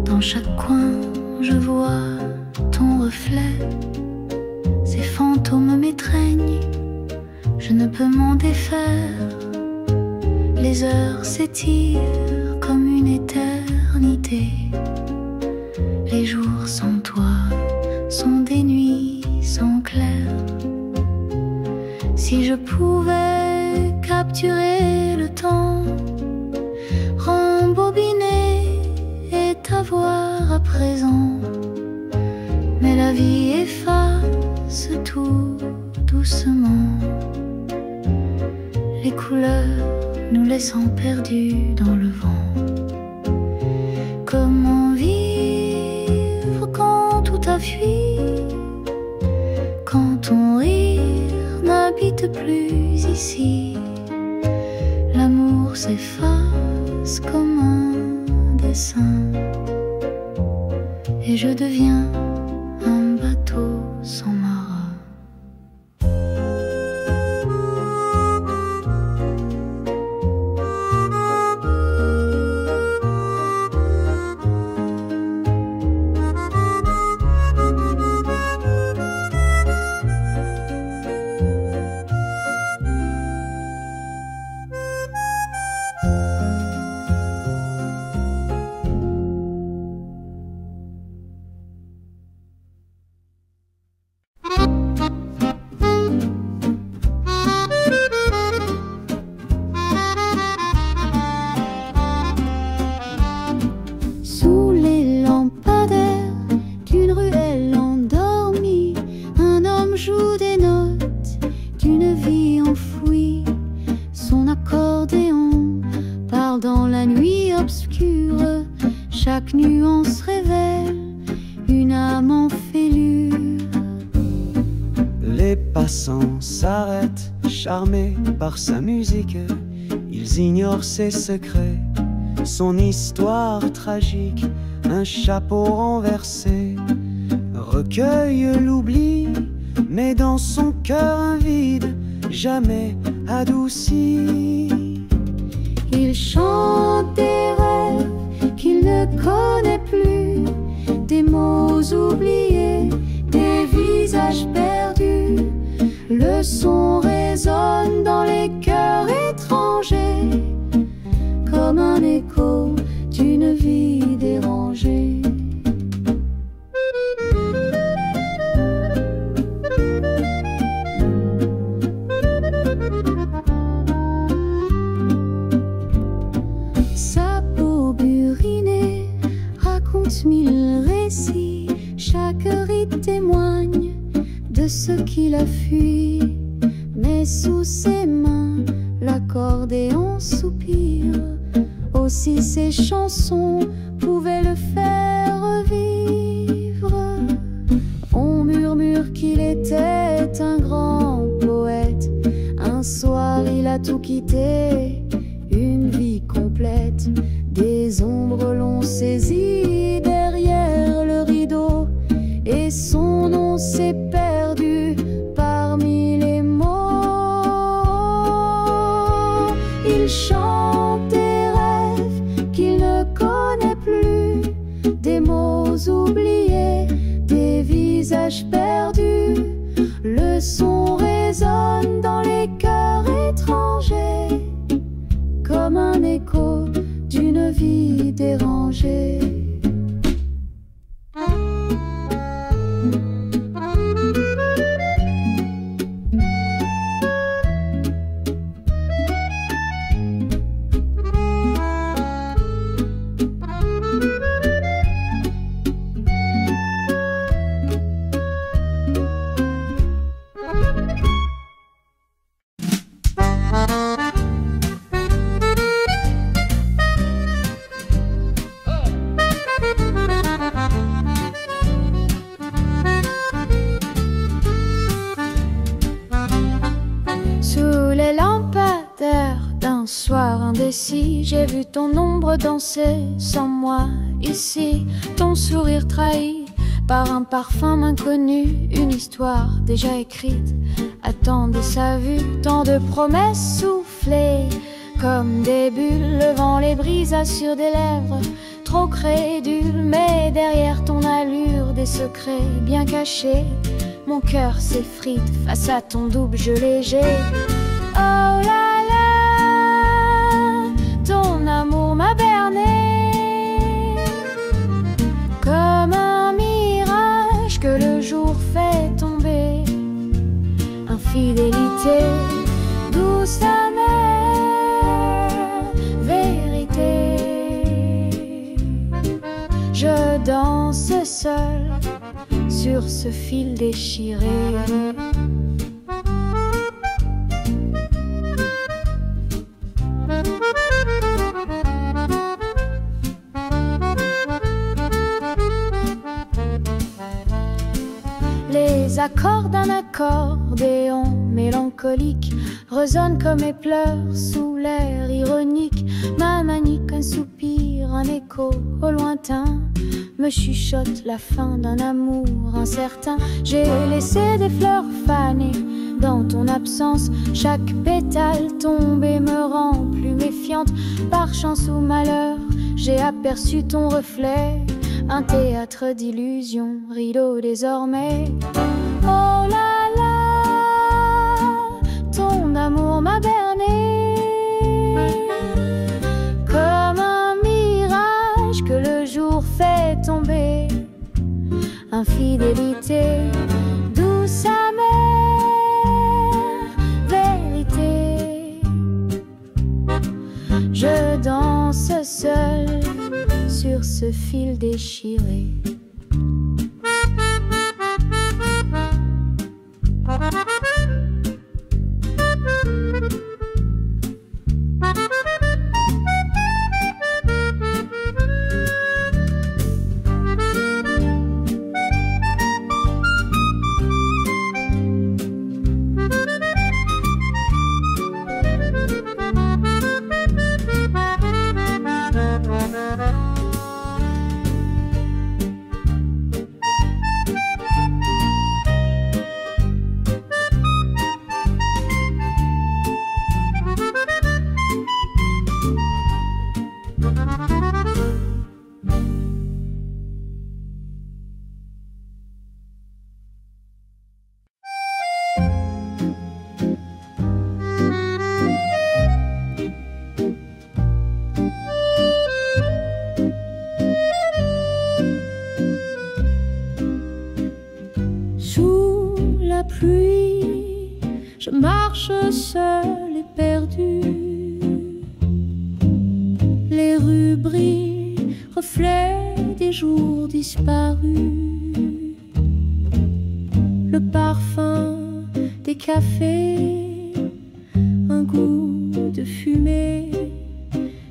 Dans chaque coin, je vois ton reflet. Ces fantômes m'étreignent, je ne peux m'en défaire. Les heures s'étirent comme une éternité. Les jours sans toi sont des nuits sans clair. Si je pouvais capturer le temps, rembobiner et t'avoir à présent, mais la vie efface tout doucement. Les couleurs nous laissant perdus dans le vent. Comment vivre quand tout a fui, quand ton rire n'habite plus ici? L'amour s'efface comme un dessin, et je deviens un bateau sans marin. Chaque nuance révèle une âme en fêlure. Les passants s'arrêtent, charmés par sa musique. Ils ignorent ses secrets, son histoire tragique. Un chapeau renversé recueille l'oubli, mais dans son cœur un vide jamais adouci. Il chante des rêves qu'il ne connaît plus, des mots oubliés, des visages perdus. Le son résonne dans les cœurs étrangers, comme un écho d'une vie dérangée. Sa peau burinée raconte mille récits, chaque rite témoigne de ce qu'il a fui. Mais sous ses mains, l'accordéon soupire. Aussi ses chansons pouvaient le faire revivre. On murmure qu'il était un grand poète. Un soir il a tout quitté, une vie complète. Des ombres l'ont saisi derrière le rideau, et son nom s'est perdu parmi les mots. Il chante des rêves qu'il ne connaît plus, des mots oubliés, des visages perdus. Le son résonne dans les cœurs étrangers, comme un écho d'une vie dérangée. J'ai vu ton ombre danser sans moi ici, ton sourire trahi par un parfum inconnu, une histoire déjà écrite attendait sa vue. Tant de promesses soufflées comme des bulles, le vent les brisa sur des lèvres. trop crédule, mais derrière ton allure des secrets bien cachés, mon cœur s'effrite face à ton double jeu léger. Oh là là, ton amour m'a berné comme un mirage que le jour fait tomber. Infidélité, douce amère, vérité. Je danse seul sur ce fil déchiré. Les accords d'un accordéon mélancolique résonnent comme mes pleurs sous l'air ironique. Ma manique, un soupir, un écho au lointain me chuchote la fin d'un amour incertain. J'ai laissé des fleurs fanées dans ton absence. Chaque pétale tombée me rend plus méfiante. Par chance ou malheur, j'ai aperçu ton reflet. Un théâtre d'illusions, rideau désormais. Oh là là, ton amour m'a berné comme un mirage que le jour fait tomber. Infidélité, douce amère, vérité. Je danse seul sur ce fil déchiré. Pluie, je marche seule et perdue. Les rues brillent, reflets des jours disparus. Le parfum des cafés, un goût de fumée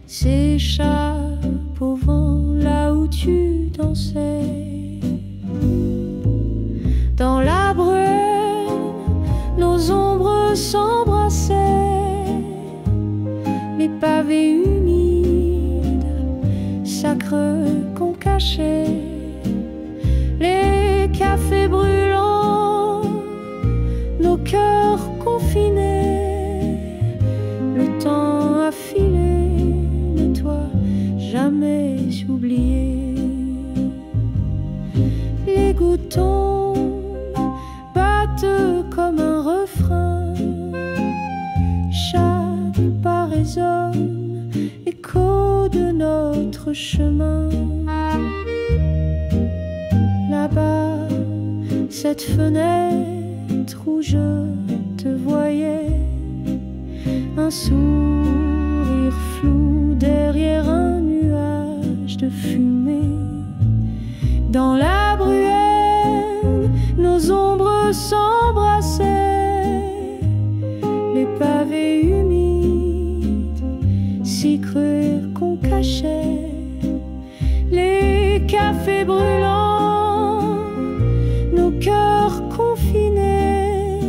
s'échappe au vent là où tu dansais. Dans la brume, nos ombres s'embrassaient, les pavés humides, sacres qu'on cachait, les cafés brûlants, nos cœurs confinés, le temps a filé, mais toi jamais oublié. Les gouttes tombent, comme un refrain, chaque pas résonne, écho de notre chemin. Là-bas, cette fenêtre où je te voyais, un sourire flou derrière un nuage de fumée. Dans la bruelle, nos ombres s'embrassaient, les pavés humides, si cruels qu'on cachait, les cafés brûlants, nos cœurs confinés,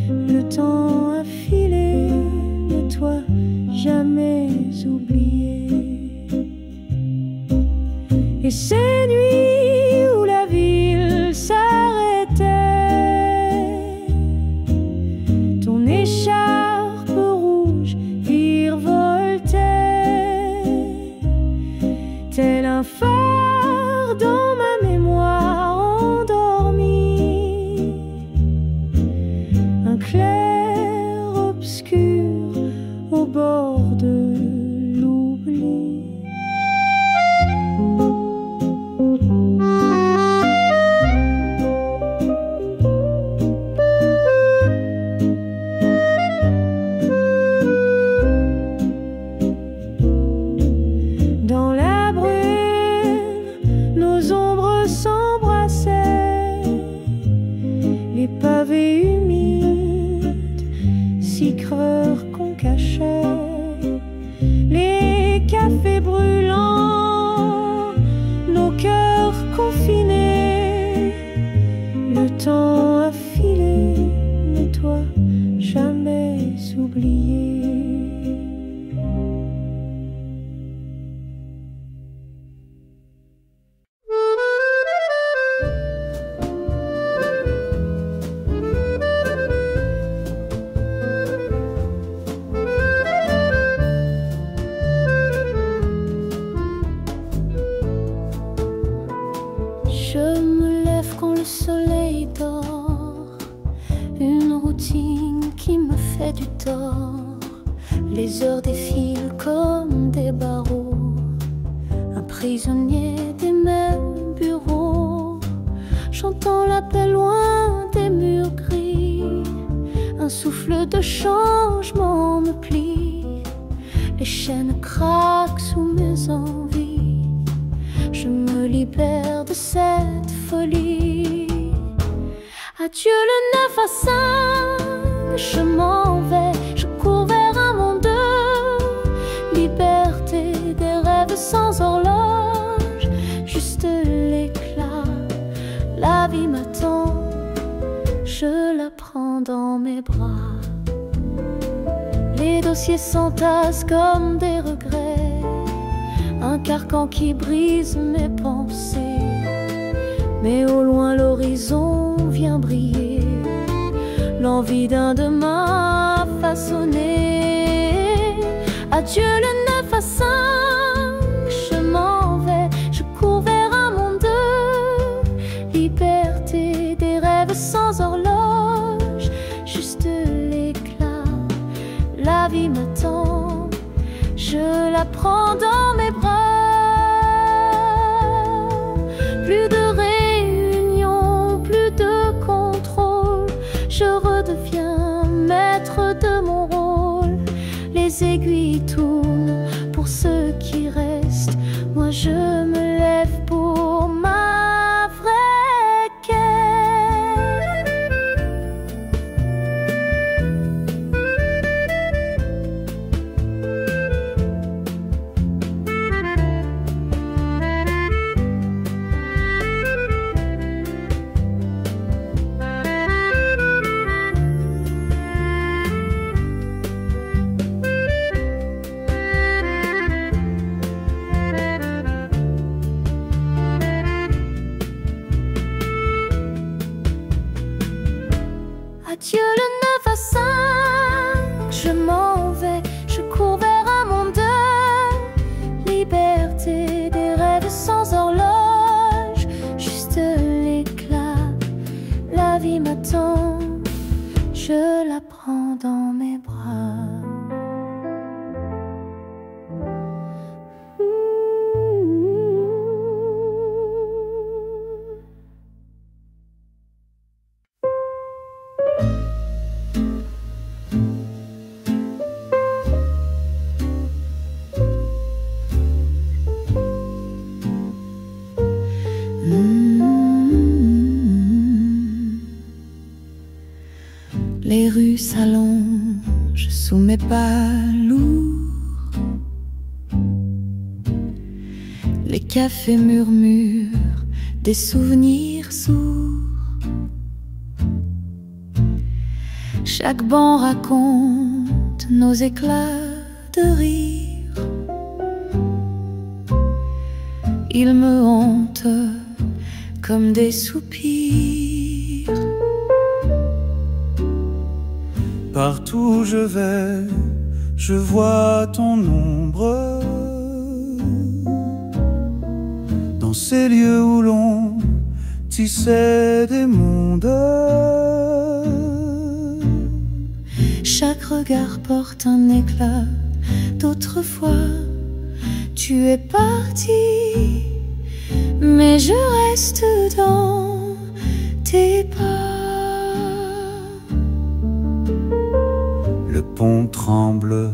le temps a filé, mais toi jamais oublié. Et ces nuits où la ville s'arrêtait, ton écharpe rouge virevoltait, tel un phare dans ma mémoire endormie, un clair obscur au bord de l'oubli. Dans la brume, nos ombres s'embrassaient, les pavés humides, si creux qu'on cachait, les cafés brûlants, nos cœurs confinés. Le temps a filé, mais toi, jamais oublié. Je me lève quand le soleil dort, une routine qui me fait du tort. Les heures défilent comme des barreaux, un prisonnier des mêmes bureaux. J'entends l'appel loin des murs gris, un souffle de changement me plie. Les chaînes craquent sous mes envies, je me libère de cette folie. Adieu le 9 à 5, je m'en vais, je cours vers un monde de liberté, des rêves sans horloge, juste l'éclat. La vie m'attend, je la prends dans mes bras. Les dossiers s'entassent comme des regrets, un carcan qui brise mes pensées. Mais au loin l'horizon vient briller, l'envie d'un demain façonné. Adieu le 9 à 5, je m'en vais, je cours vers un monde de liberté, des rêves sans horloge, juste l'éclat. La vie m'attend, je la prends dans mes bras. Plus de réunion, plus de contrôle, je redeviens maître de mon rôle. Les aiguilles tournent pour ceux qui restent, moi je me lève pour ma vraie quête. Adieu le 9 à 5, je m'en vais, je cours vers un monde de liberté, des rêves sans horloge, juste l'éclat. La vie m'attend, je la prends dans mes bras. Les rues s'allongent sous mes pas lourds, les cafés murmurent des souvenirs sourds. Chaque banc raconte nos éclats de rire. Ils me hantent comme des soupirs. Partout où je vais, je vois ton ombre. ces lieux où l'on tissait des mondes. Chaque regard porte un éclat d'autrefois. Tu es parti, mais je reste dans tes pas. Le pont tremble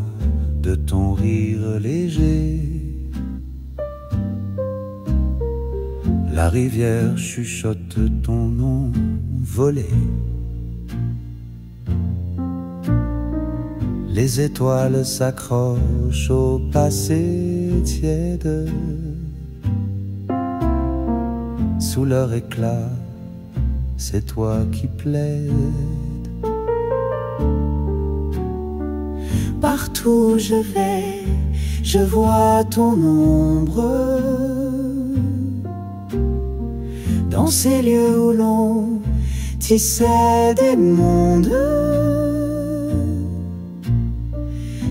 de ton rire léger. La rivière chuchote ton nom volé. Les étoiles s'accrochent au passé tiède. Sous leur éclat, c'est toi qui plaides. Partout où je vais, je vois ton ombre. Dans ces lieux où l'on tissait des mondes.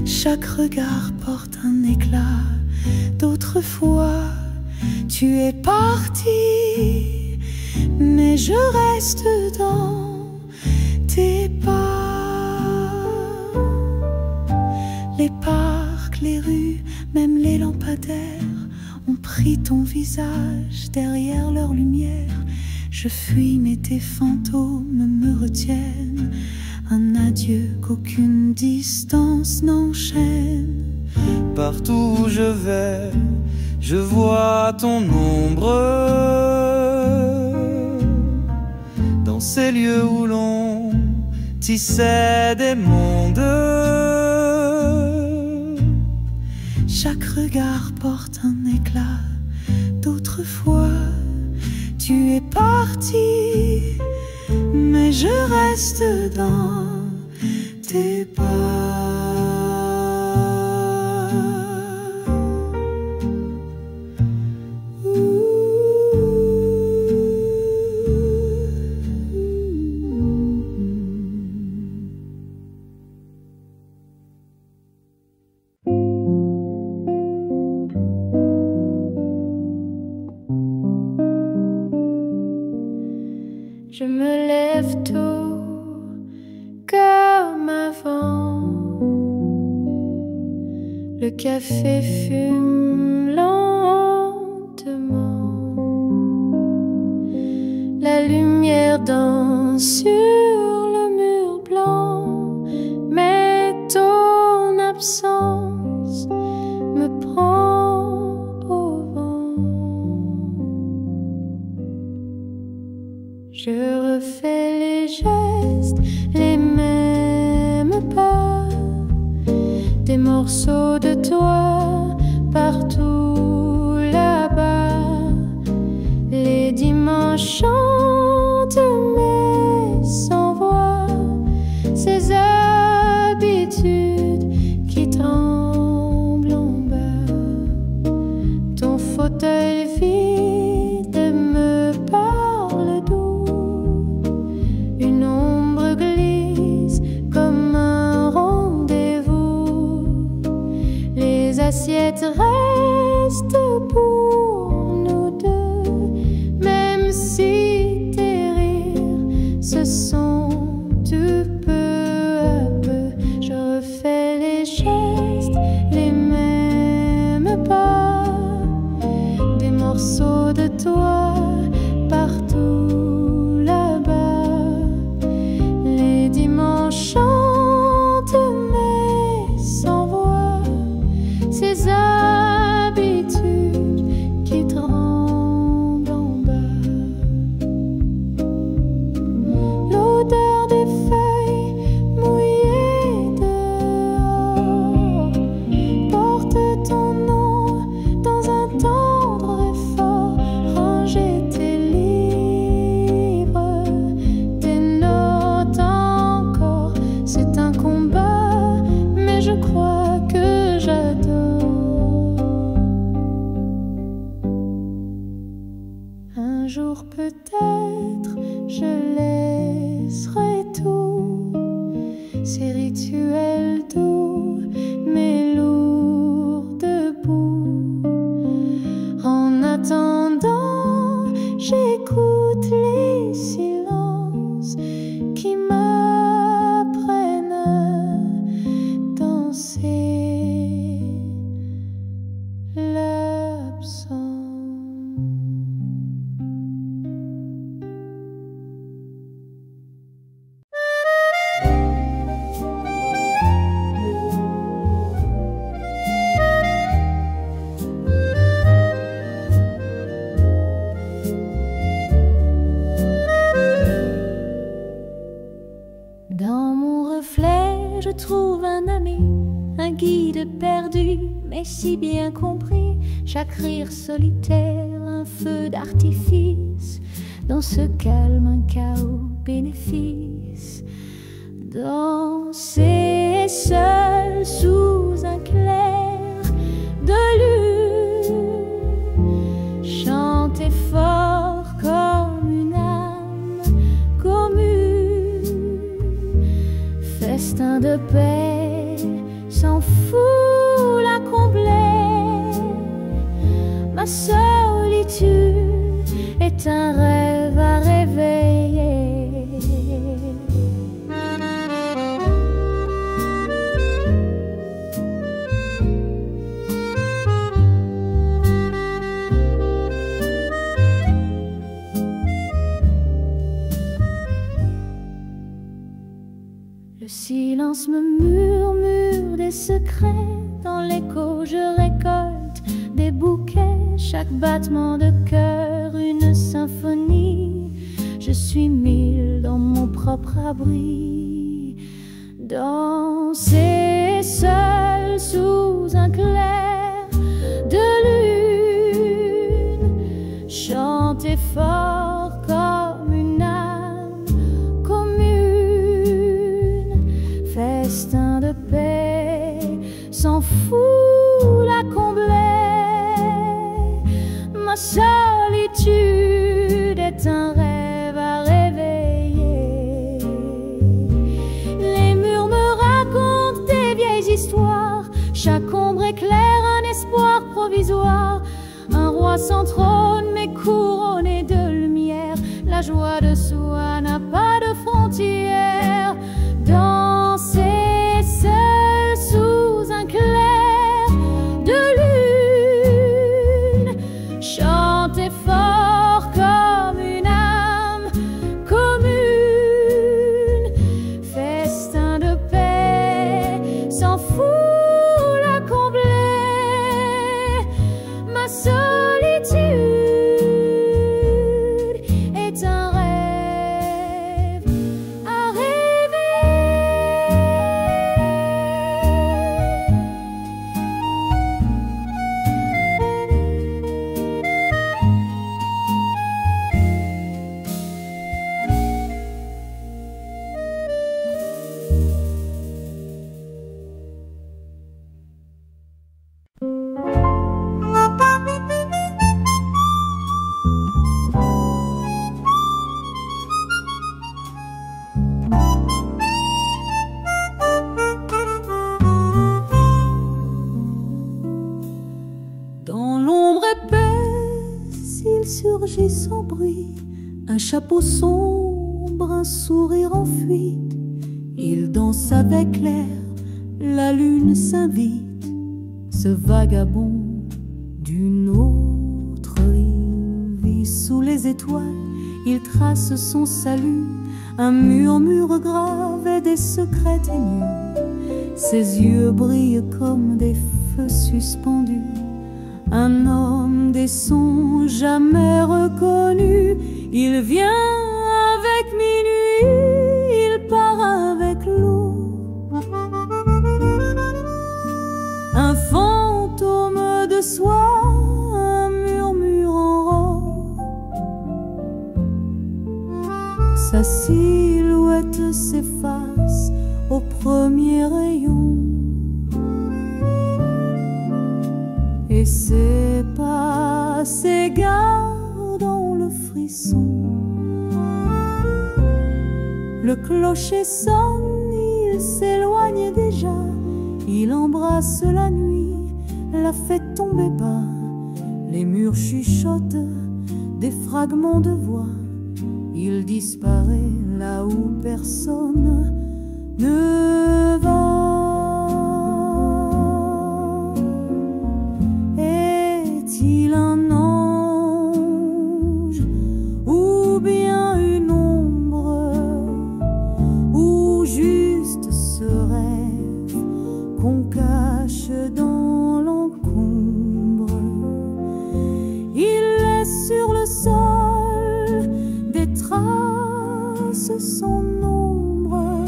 Chaque regard porte un éclat d'autrefois. Tu es parti, mais je reste dans tes pas. Les parcs, les rues, même les lampadaires ont pris ton visage derrière leur lumière. Je fuis, mais tes fantômes me retiennent. Un adieu qu'aucune distance n'enchaîne. Partout où je vais, je vois ton ombre. Dans ces lieux où l'on tissait des mondes. Chaque regard porte un éclat d'autrefois. Tu es parti, mais je reste dans tes pas. Je me lève tôt comme avant. Le café fume lentement. La lumière danse sur le mur blanc. Mais ton absence me prend au vent. Je refais les gestes, les mêmes pas. Des morceaux de toi partout là-bas. Les dimanches chantent mais sans voix. Ces habitudes qui tremblent en bas. Ton fauteuil vide me parle doux. Une ombre glisse comme un rendez-vous. Les assiettes restent pour nous deux. Même si tes rires se sont tout peu à peu. Je refais les gestes, les mêmes pas. Des morceaux de toi partout là-bas. Les dimanches chantent mais sans voix. Ces habitudes qui tremblent en bas. L'odeur des feuilles mouillées dehors porte ton nom dans un tendre effort. Ranger tes livres, tes notes encore. C'est un combat, mais je crois que j'adore. Un jour peut-être je laisserai tout. Ces rituels doux mais lourds debout. En attendant J'écoute les silences qui m'apprennent danser l'absence. Dans mon reflet, je trouve un ami, un guide perdu, mais si bien compris. Chaque rire solitaire, un feu d'artifice, dans ce calme, un chaos bénéfice. Danser seul sous un clair de lune, chanter fort comme une âme commune, festin de paix sans fou la combler. Ma solitude est un rêve à réveiller. Le silence me murmure des secrets. Dans l'écho je récolte des bouquets. Chaque battement de cœur une symphonie. Je suis mille dans mon propre abri. Danser seul sous un clair de lune, chanter fort comme une âme commune, festin de paix sans fou la combler. Ma solitude est un rêve à réveiller. Les murs me racontent des vieilles histoires. Chaque ombre éclaire un espoir provisoire. Un roi sans trône mais couronné de lumière. La joie de soi n'a pas de frontières. Danser seul sous un clair de lune, chanter fort comme une âme commune, festin de paix sans fou la combler. Ma solitude est un rêve à rêver. Dans l'ombre épaisse, il surgit sans bruit, un chapeau sombre, un sourire en fuite. Il danse avec l'air, la lune s'invite. Ce vagabond d'une autre rive vit sous les étoiles. Il trace son salut, un murmure grave et des secrets ténus. Ses yeux brillent comme des feux suspendus. Un homme des sons jamais reconnus. Il vient avec minuit, il part avec l'eau. Un fantôme de soie, un murmure en robe. Sa silhouette s'efface au premier rayon. Et ses pas s'égarent dans le frisson. Le clocher sonne, il s'éloigne déjà. Il embrasse la nuit, la fait tomber bas. Les murs chuchotent des fragments de voix. Il disparaît là où personne ne va. Est-il un ange ou bien une ombre, ou juste ce rêve qu'on cache dans l'encombre? Il laisse sur le sol des traces sans nombre,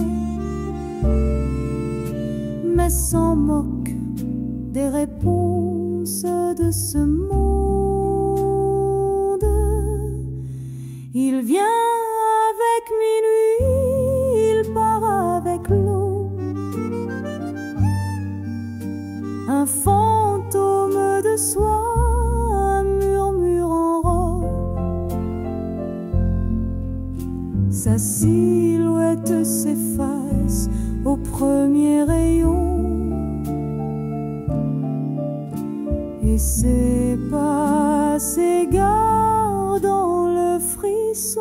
mais s'en moque des réponses de ce monde. Il vient avec minuit, il part avec l'eau, un fantôme de soi, un murmure en robe. Sa silhouette s'efface au premier rayon, et ses pas s'égarent dans le frisson.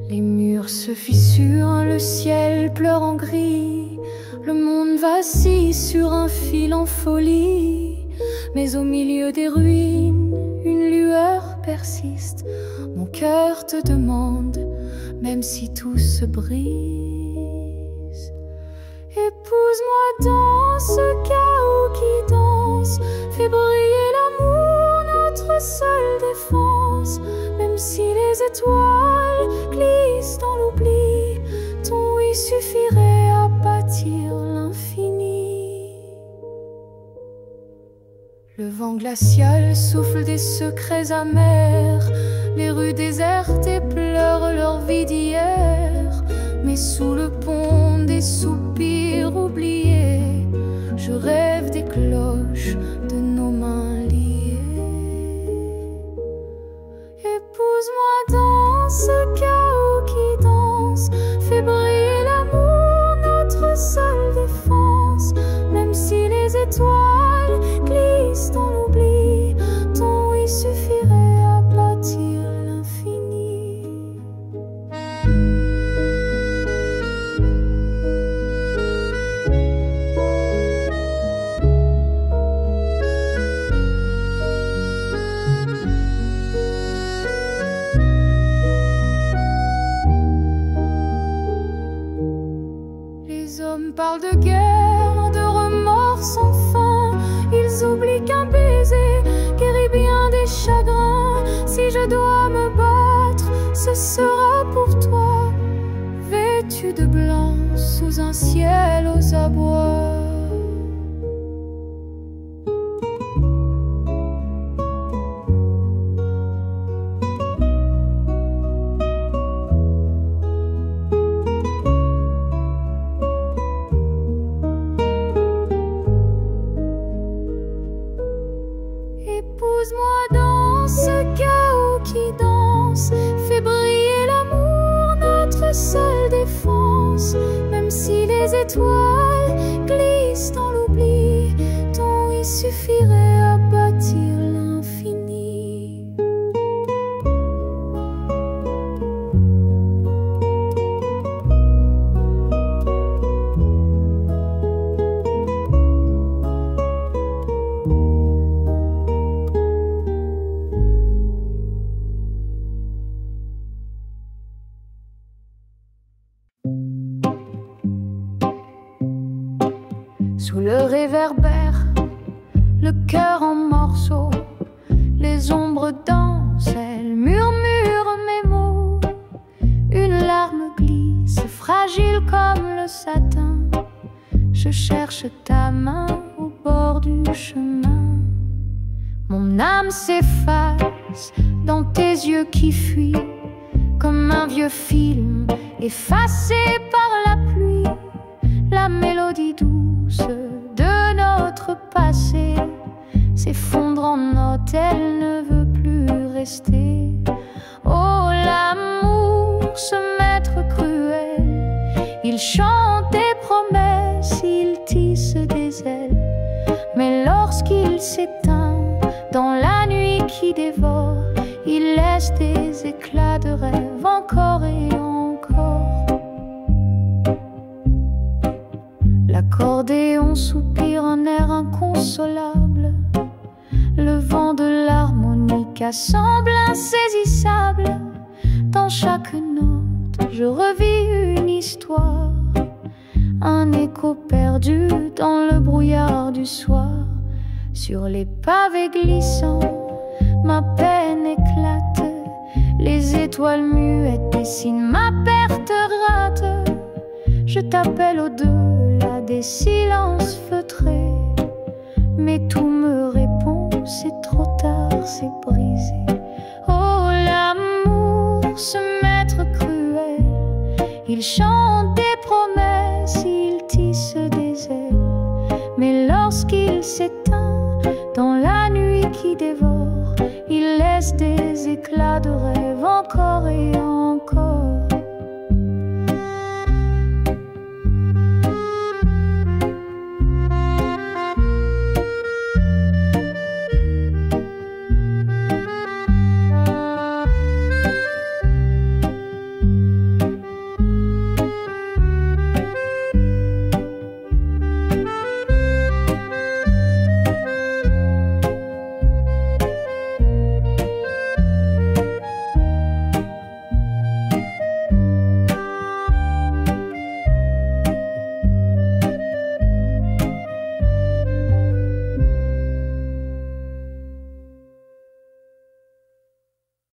Les murs se fissurent, le ciel pleure en gris, le monde vacille sur un fil en folie. Mais au milieu des ruines, une lueur persiste. Mon cœur te demande, même si tout se brise. Épouse-moi dans ce chaos qui danse, fais briller l'amour, notre seule défense. Même si les étoiles glissent dans l'oubli, ton oui suffirait à bâtir l'infini. Le vent glacial souffle des secrets amers, les rues désertées pleurent leur vie d'hier. Mais sous le pont des soupirs oubliés, je rêve des cloches de nos mains liées. Épouse-moi dans ce chaos qui danse, fais briller l'amour, notre seule défense. Même si les étoiles glissent dans l'oubli, ton oui suffirait à bâtir l'infini. Les hommes parlent de guerre, de remords sans fin. Ils oublient qu'un baiser guérit bien des chagrins. Si je dois me battre, ce sera pour toi, vêtu de blanc sous un ciel aux abois. Épouse-moi dans ce chaos qui danse, fais briller l'amour, notre seule défense. Même si les étoiles glissent dans l'oubli, ton oui suffirait à bâtir l'infini. Sous le réverbère, le cœur en morceaux, les ombres dansent, elles murmurent mes mots. Une larme glisse, fragile comme le satin. Je cherche ta main au bord du chemin. Mon Mon âme s'efface dans tes yeux qui fuient, comme un vieux film effacé par la pluie. La mélodie douce de notre passé s'effondre en notes, elle ne veut plus rester. Oh, l'amour, ce maître cruel, il chante des promesses, il tisse des ailes, mais lorsqu'il s'éteint dans la nuit qui dévore, il laisse des éclats de rêve encore et encore. L'accordéon soupire un air inconsolable, le vent de l'harmonica semble insaisissable. Dans chaque note, je revis une histoire, un écho perdu dans le brouillard du soir. Sur les pavés glissants, ma peine éclate, les étoiles muettes dessinent ma perte rate. Je t'appelle au-delà des silences feutrés, mais tout me répond, c'est trop tard, c'est brisé. Oh, l'amour, ce maître cruel, il chante des promesses, il tisse des ailes, mais lorsqu'il s'éteint dans la nuit qui dévore, il laisse des éclats de rêve encore et encore.